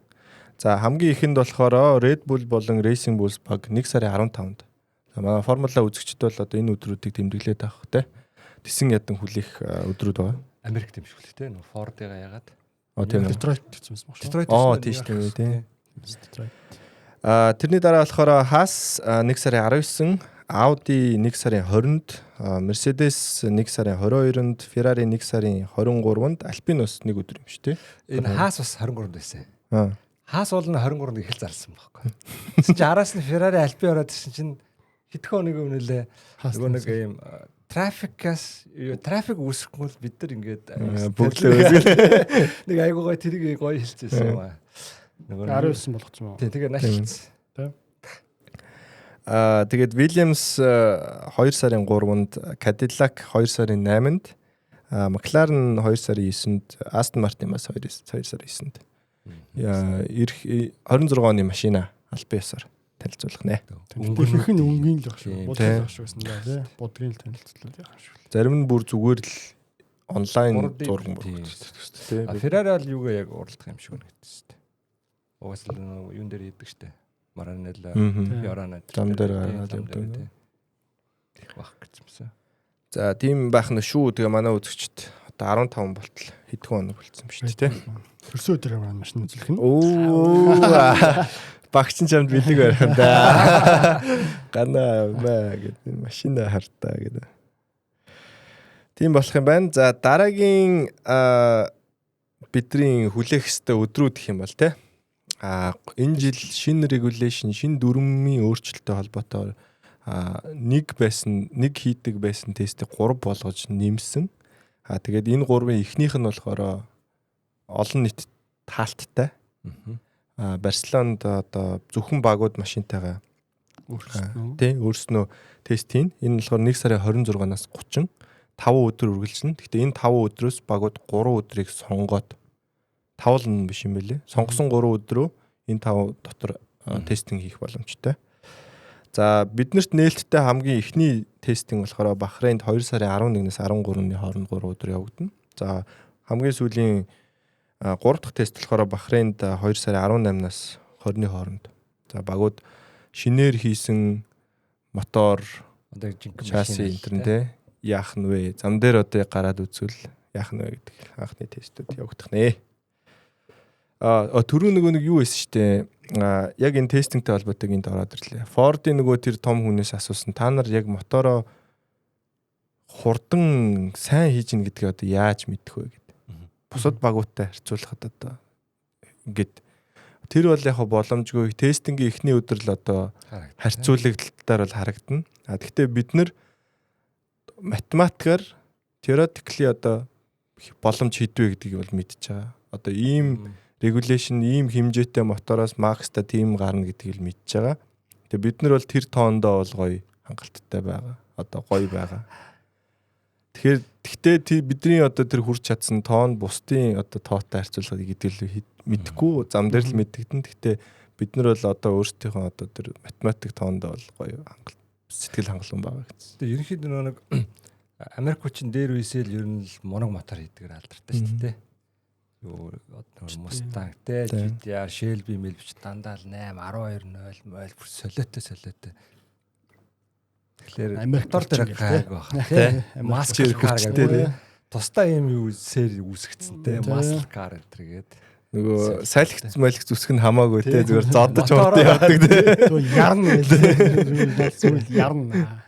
За хамгийн ихэнд болохоор Red Bull болон Racing Bulls баг 1 сарын 15-нд. За манай формула үзэгчд бол одоо энэ өдрүүдийг тэмдэглээд авах те. Тэсэн ядан хүлээх өдрүүд байгаа. Америк тэмшүүлэх те. Ford-ыг яагаад? Тийм. Detroit гэсэн юм байна. Detroit тийш тийм үү те. Тэрний дараа болохоор Haas 1 сарын 19, Audi 1 сарын 20-нд, Mercedes 1 сарын 22-нд, Ferrari 1 сарын 23-нд, Alpine бас нэг өдөр юм шүү дээ. Энэ Haas бас 23-нд байсан. Аа. Haas бол 23-нд эхэл зарласан байхгүй. Тэгсэн чинь араас нь Ferrari Alpine ороод ирсэн чинь хэдхэн хоног өмнөлээ нөгөө нэг юм трафик үүсэхгүй бид нар ингээд нэг айгуугаа тэрийг гоё хэлчихсэн юм аа. Нөгөө 19 болгоцсон юм. Тэгээ наашилсан. Тэгээд Williams 2 сарын 3-нд, Cadillac 2 сарын 8-нд, McLaren 2 сарын 9-нд, Aston Martin бас 2 сарын 9-нд. 26 оны машина албан ёсоор танилцуулах нэ. Өнгөрөх нь өнгийн л баг шүү. Бодлого шүү гэсэн даа тий. Бодрын танилцуулаад яах шүү. Зарим нь бүр зүгээр л онлайн зураг тий. Ferrari бол юугаа яг уралдах юм шиг нэгдсэн шүү дээ. Угаасаа юун дээр хийдэг шүү дээ. Маранелла, Ярана зам дээр гараад явдаг. Их бах гэжсэн. За тийм байх нь шүү. Тэгээ манай үзэгчд одоо 15 болтол хэдхэн хоног болцсон шүү дээ тий. Төрсөө өдөр маань машин үзлэх нь. Оо багч чамд бэлэг барих юм да. Гана маа гэдэг машина хартаа гэдэг. Тийм болох юм байна. За дараагийн бидний хүлээх ёстой өдрүүд гэх юм бол тий. Энэ жил шинэ регуляшн, шинэ дүрмийн өөрчлөлттэй холбоотой нэг хийдэг байсан тестийг 3 болгож нэмсэн. Тэгээд энэ 3-ын эхнийх нь болохоор олон нийт таалттай. Барселонд одоо зөвхөн багууд машинтайгаа өөрснөө тест хийн. Энэ болохоор 1 сарын 26-наас 30 5 өдөр үргэлжлэнэ. Гэхдээ энэ 5 өдрөөс багууд 3 өдрийг сонгоод тавлна биш юм байлээ. Сонгосон 3 өдрөө энэ 5 дотор тестинг хийх боломжтой. За биднэрт нээлттэй хамгийн эхний тестинг болохоор Бахрейнд 2 сарын 11-ээс 13-ны хооронд 3 өдөр явагдана. За хамгийн сүүлийн 3 дахь тест болохоор Бахрейнд 2 сарын 18-наас 20-ны хооронд. За багууд шинээр хийсэн мотор одоо жинхэнэ шасси интернэтэй яах нь вэ? Зам дээр одоо гараад үзвэл яах нь вэ гэдэг анхны тестүүд явагдах нэ. Түрүү нэг юу байсан штэ. Яг энэ тестингтэй холбоотой энд ороод ирлээ. Ford-ийн нөгөө тэр том хүнээс асуусан. Та нар яг мотороо хурдан сайн хийж ийн гэдгийг одоо яаж мэдэх вэ гэдэг. Бусад багуудтай харьцуулахад одоо ингээд тэр бол яг боломжгүй. Тестингийн эхний өдөр л одоо харьцуулагдалтаар бол харагдана. Гэхдээ бид нар математикаар theoretically одоо боломж хийдвэ гэдгийг бол мэдчихэж байгаа. Одоо ийм regulation ийм хэмжээтэй мотороос макста тийм гарна гэдгийг л мэдчихэж байгаа. Тэгээ бид нар бол тэр тоондоо бол гоё хангалттай байгаа. Одоо гоё байгаа. Тэгэхээр бидний одоо тэр хүрч чадсан тоон бусдын одоо тоотой харьцуулахад гэдгийг мэдэхгүй зам дээр л мэддэгдэн. Гэхдээ бид нар бол одоо өөрсдийнхөө одоо тэр математик тоондоо бол гоё сэтгэл хангалуун байгаа гэсэн. Тэгээ ерөнхийдөө нэг Америкчин дээр үесэл ер нь л моног мотор хийдгээр алдартай шүү дээ. Юу Mustang те GTR Shelby мэлвч дандаа л 8 12 0 мөл бүр солиотой. Тэгэхээр мотор дээр гайг баг те Muscle car гэдэг тусдаа юм юу сэр үүсгэсэн те Muscle car гэдэг нөгөө сайлгц мэлгц үсэх нь хамаагүй те зүгээр зодож урд явдаг те ярна гэлээ зүйл ярна.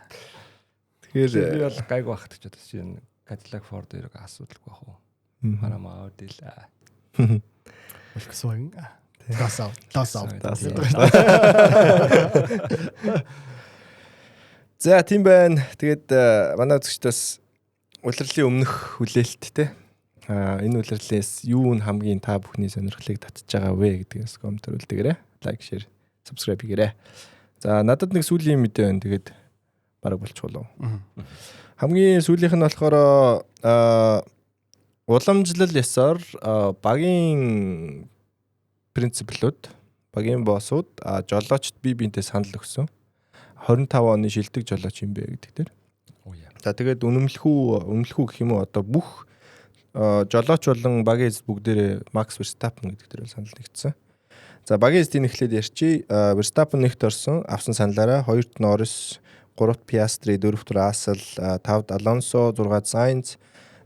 Тэгэхээр би бол гайг багт гэж бодож байна. Cadillac Ford хоёрыг асуудалгүй бах уу? Манай модел Volkswagen Das. За тийм байна. Тэгээд манай үзэгчдээс улирлын өмнөх хүлээлт те. Энэ улирлээс юу нь хамгийн та бүхний сонирхлыг татж байгаа вэ гэдгээс коммент төрүүлдэгээрэй. Лайк, шеэр, subscribe хийгээрэй. За надад нэг сүүлийн мэдээ байна. Тэгээд бараг болчихвол. Хамгийн сүүлийнх нь болохоор уламжлал ёсоор багийн принциплүүд, багийн боссууд жолоочд бие биентэй санал өгсөн. 25 оны шилдэг жолооч юм бэ гэдэг дээр. За тэгээд үнэмлэхүү гэх юм уу одоо бүх жолооч болон багийн эзэд бүгдээрээ Макс Верстаппен гэдэг дээр санал нэгдсэн. За багийн эзэдийн эхлээд ярьчи. Верстаппен нэгт орсон, авсан саналаараа 2-т Норрис, 3-т Piastri, 4-т Russell, 5-т Alonso, 6-т Sainz,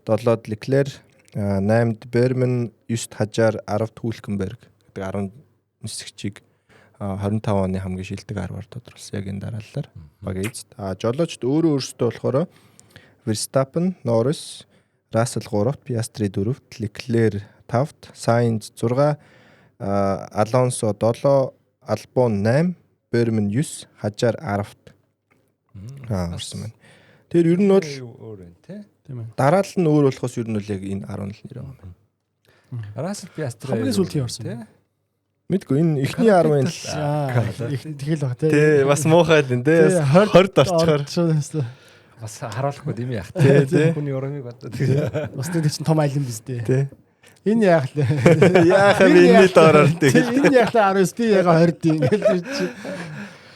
7-т Leclerc, 8-т Berman, 9-т Hadjar, 10-т Hülkenberg гэдэг 10 нисгчийг 25 оны хамгийн шилдэг 10-аар тодорхойлсон яг энэ дараалалаар баг эзэд. Жолоочд өөрөөсөө болохоор Verstappen, Norris, Russell 3-т, Piastri 4-т, Leclerc 5-т, Sainz 6, Alonso 7, Albon 8, Vermin 9, Hadjar 10-т. Орсон байна. Тэр ер нь бол өөр байна тийм ээ. дараал нь өөр болохоос ер нь бол яг энэ 17 нэр байгаа юм. Russell Piastri хамгийн сүүлийн орсон тийм. Мэдгүй энэ эхний 10 байна л. Тэгэл баг тий. Тий, бас муухай л энэ тий. 20-д орчихоор. Бас харуулахгүй юм яах тий. Хүний урамыг одоо тэгээ. Бас тэр чинь том айлын биз дээ. Тий. Энэ яах вэ? Яах вэ энэ доороор тий. Энэ яах вэ 19 би яг 20 ингээл чи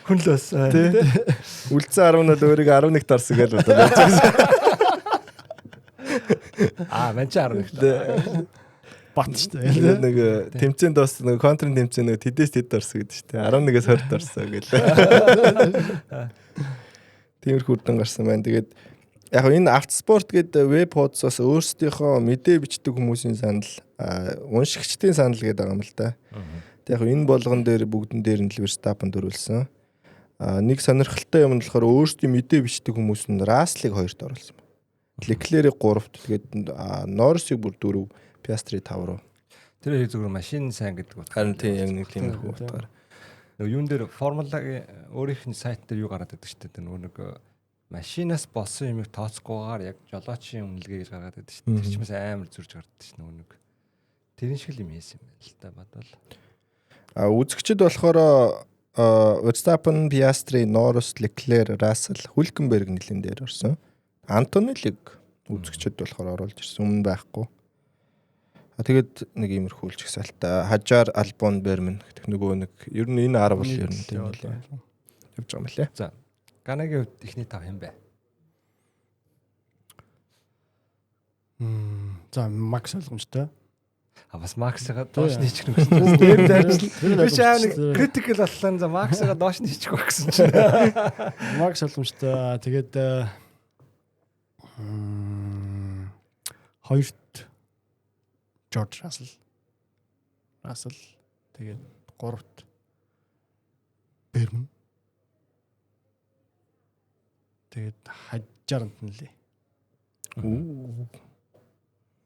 хүн л бас тий. Үлдсэн 10 нь л өөрийг 11-т орсон гэж бодож байсан. Мэн чи 11-т. бат штэ. Нэг тэмцээнд бас нэг контрент тэмцээн нэг тэдээс тэд орсон гэдэг штэ. 11-ээс 20-д орсон гэлээ. Тиймэрхүү үрдэн гарсан байна. Тэгээд яг энэ автоспорт гэдэг веб хуудасаас өөрсдийнхөө мэдээ бичдэг хүмүүсийн санал, уншигчдын санал гэдэг байгаа юм л да. Тэгээд яг энэ болгон дээр бүгдэн дээр нь Verstappen дөрүүлсэн. Нэг сонирхолтой юм нь болохоор өөрсдийн мэдээ бичдэг хүмүүс нь Russell-ыг 2-т оруулсан байна. Leclerc 3-т, тэгээд Norris-ыг бүр 4, Piastri 5 руу. Тэр их зүгээр машин сайн гэдэг утгаар. Харин тийм яг нэг тиймэрхүү утгаар. Нөгөө юун дээр формулагийн өөрийнх нь сайт дээр юу гараад байдаг шүү дээ. Нөгөө нэг машинаас болсон юмыг тооцохгүйгээр яг жолоочийн үнэлгээг гаргаад байдаг шүү дээ. Тэр ч бас амар зурж гардаг шүү нөгөө нэг. Тэрэн шиг л юм хийсэн юм байна л да бодвол. Үзэгчд болохоор Verstappen, Piastri, Norris, Leclerc, Russell, Hülkenberg нэлен дээр орсон. Antonelli үзэгчд болохоор оруулж ирсэн. Өмнө байхгүй. Тэгээд нэг иймэрхүү л жигсаалтай. Hadjar, Albon, Vermin гэх нөгөө нэг ер нь энэ 10 бол ер нь тийм л явж байгаа юм лээ. За. Ганагийн хувьд ихний 5 юм бэ? За, Max ойлгомжтой. Бас Max-ыг доош нь хийчих гэсэн чинь дээр дайрчил. Би чаа нэг критикл боллоо. За Max-ыг доош нь хийчих байх гэсэн чинь. Max ойлгомжтой. Тэгээд хоёрт George Russell тэгээд 3-т Vermin тэгээд Hadjar-т нэлээ.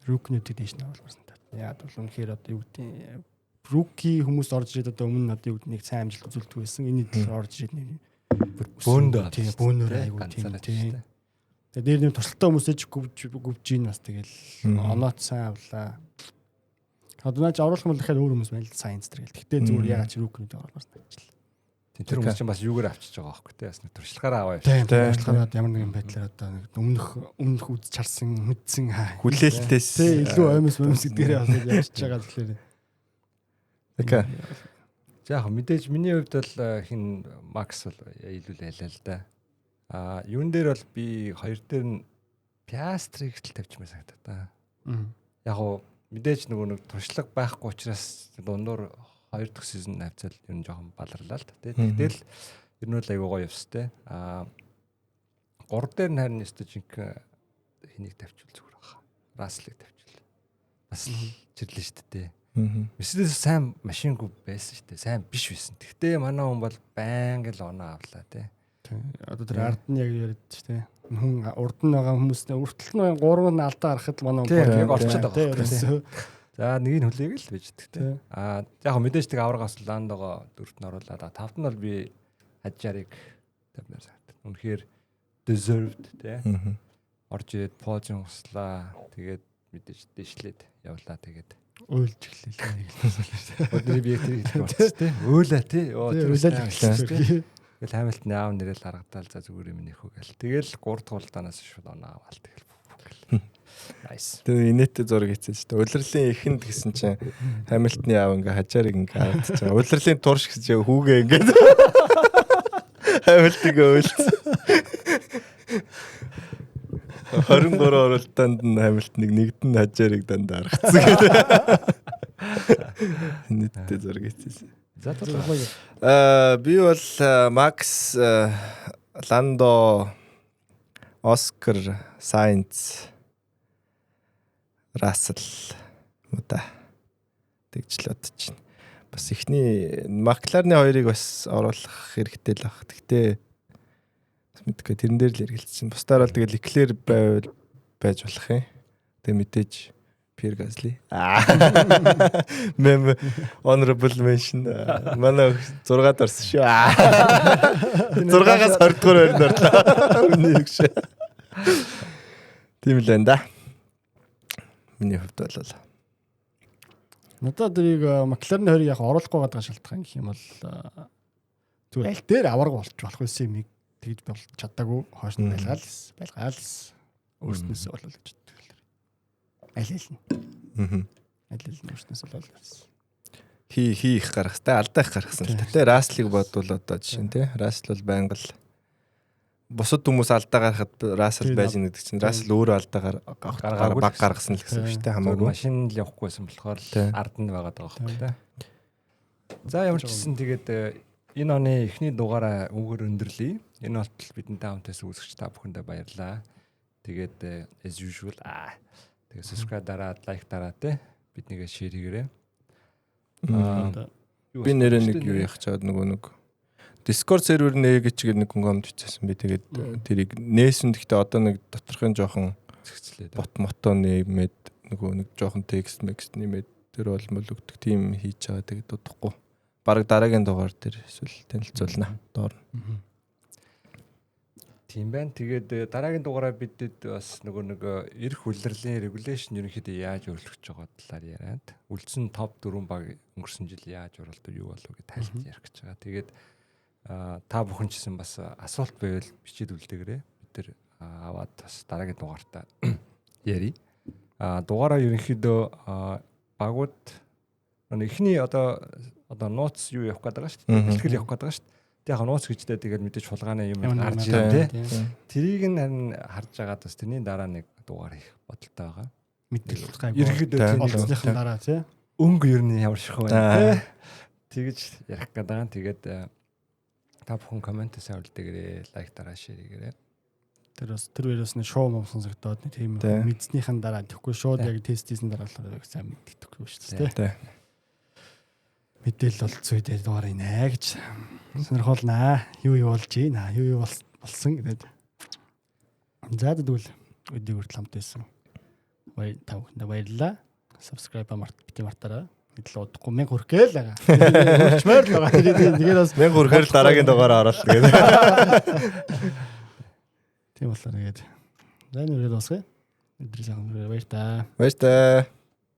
Рукнүүд дэш навалсан та. Яг бол үнэхээр одоо юу гэдэг руки хүмүүс орж ирээд одоо өмнө нь одоо юу гэдэг нэг сайн амжилт үзүүлдэг байсан. Энэ дээл орж ирээд нэг бөөндөө тийм бөөнөр айгуу тийм. Тэгээд дээр нэг туршилтаа хүмүүсээ ч гүвж ийн бас тэгэл онооч сайн авлаа. Одоо наач оруулах юм бол дахиад өөр хүмүүс байна л Sainz тэр гэл. Гэтэ зүгээр ягаад ч рүүкнүүд оруулсан ажил. Тэр хүмүүс чинь бас юугаар авчиж байгаа байхгүй те. Бас нэг туршлагаараа аваа явчих. Тийм туршлагаараа ямар нэгэн байдлаар одоо өмнөх үз чарсан мэдсэн хүлээлтээс илүү оймс гэдгээрээ бас явж байгаа тэгэхээр. Окей. За яг мэдээж миний хувьд бол хин Max бол илүү байлаа л да. Юун дээр бол би хоёр дээр нь Piastri гэтэл тавьчмаар санагдаа та. Яг мэдээж нөгөө нэг туршлага байхгүй учраас дундуур 2 дахь сизон навцал ер нь жоохон баларлаа л та. Тэгэл ер нь бол аюу гоё явстай. 3 дээр нь харин өстө жинхэнэ хэнийг тавьчвал зүгээр баха. Russell-ыг тавьчвал. Бас чирлээ шүү дээ. Мерседес сайн машингүй байсан шүү дээ. Сайн биш байсан. Гэхдээ манай хүн бол байнга л оноо авлаа те. Одоо тэр ард нь яг яриад шүү дээ. Хүн урд нь байгаа хүмүүстэй үртэл нь 3 нь алдаа гарахад манай хүн яг орчиход байгаа. За нэг нь хүлээг л байж дээ. Яг мэдээж тэг аврагаас Ландого 4-т нь оруулаад 5-т нь бол би Hadjar-ыг тавьмаар санагдав. Үнэхээр deserved те. Орж ирээд позион услаа. Тэгээд мэдээж дэшлээд явлаа тэгээд уйлж эхлэв. Өдрийн би тэрийг хэлсэн те. Өөлөө те. Уйлаад Тэгэл Хамилтны аав нэрэл харагдаал за зүгээр юм нөхөө гэл. Тэгэл 3 дахь улдаанаас шууд оноо аваал тэгэл. Nice. Тэгээ инээтэй зураг хийсэн шүү дээ. Улирлын эхэнд гэсэн чинь Хамилтны аав ингээ Hadjar-ыг ингээ аваад чаа. Улирлын турш гэж хүүгээ ингээ Хамилтыг өөлцсөн. 23 оролтоонд нь Хамилтныг нэгд нь Hadjar-ыг дандаа аргацсан гэдэг. Инээтэй зураг хийсэн. Би бол Max, Lando, Oscar, Sainz, Russell мөдө тэгжлээд чинь. бас ихний Макларны хоёрыг бас оруулах хэрэгтэй л баг. Гэхдээ мэдгүй тэрэн дээр л эргэлцсэн. Бусдаар бол тэгэл Leclerc байвал байж болох юм. Тэгээ мэдээж Pierre Gasly. Honorable mention. Манай 6-д орсон шүү. 6-аас 20 дугаар байранд орлоо. Миний өгш. Тийм л байна да. Миний хувьд бол надад тэрийг Макларны хоёрыг яг оруулахгүй байгаа шалтгаан гэх юм бол зүгээр аль дээр аварга болж болох байсан юм тэгж болж чадаагүй хойш нь байлгаал өөрснөөсөө болол гэж боддог. Аль нь өөрснөөс болол хийх гаргахтай алдаа их гаргасан л та. Раслыг бодвол одоо жишээ нь тий. Расл бол байнга л бусад хүмүүс алдаа гаргахад Расл байж байгаа гэдэг чинь Расл өөрөө алдаа баг гаргасан л гэсэн үг шүү дээ. Хамаагүй машин л явахгүйсэн болохоор ард нь байгаад байгаа байхгүй тий. За ямар ч гэсэн тэгээд энэ оны эхний дугаараа үгээр өндөрлөе. Энэ болтол бидэнтэй хамтаас үзэгч та бүхэндээ баярлалаа. Тэгээд as usual тэгээд subscribe дараад лайк дараад те биднийгээ share хийгээрэй. Би нэрээ нэг юу яах чад нэг Discord сервер нээгээч гэх нэг комент бичсэн би тэгээд тэрийг нээсэн гэхдээ одоо нэг доторхын жоохон бот мото нэмээд нэг жоохон текст нэмээд тэр болмол өгдөг тийм хийж байгаа тэгээд удахгүй. Бараг дараагийн дугаар дээр эсвэл танилцуулна доор. Тийм байна. Тэгээд дараагийн дугаараа бидэд бас нэг эрх улирлын регулейшн ерөнхийдөө яаж өөрчлөгдөж байгаа талаар яриад үлдсэн топ 4 баг өнгөрсөн жил яаж оролдов юу болов гэж тайлбар ярих гэж байгаа. Тэгээд та бүхэн ч гэсэн бас асуулт байвал бичиж үлдээгээрэй. Бид тэр аваад бас дараагийн дугаартаа ярий. Дугаараа ерөнхийдөө багууд эхний одоо нууц юу явах гээд байгаа шүү дээ. Бэлтгэл явах гээд байгаа шүү дээ. Тэг яг нууц гэжтэй тэгээд мэдээж хулгааны юм гарч ирээ тий. Тэрийг нь харин харж байгаад бас тэрний дараа нэг дугаар хийх бодолтой байгаа. Мэдээлэл ерөнхийдөө олонныхын дараа тий. Өнгө ер нь ямар шиг байна тий. Тэгэж ярих гээд байгаа. Тэгээд та бүхэн комментээс авалдагээрээ лайк дараа шеэр хийгээрэй. Тэр үеэс нэг шоу мом сонсогдоод нэг тийм мэдснийхэн дараа тэгэхгүй шууд яг тест хийсэн дараа болохоор сайн мэддэхгүй шүү дээ тий. Мэдээлэл болцсон үедээ дугаар инэ гэж сонирхолнаа. Юу болж ийна. Юу болсон гэдэг. За тэгвэл өдөө хүртэл хамт байсан. Та бүхэндээ баярлалаа. Subscribe бити мартаарай. Мэдлээ удахгүй 1000 хүрэхгээл байгаа. Хурцмаар л байгаа. Тэгээд бас 1000 хүрэхээр дараагийн дугаараа оруулах гэдэг. Тийм болохоор тэгээд. За нэг удаа дуусгая. Өдрийн сайн баяр та. Баяр та.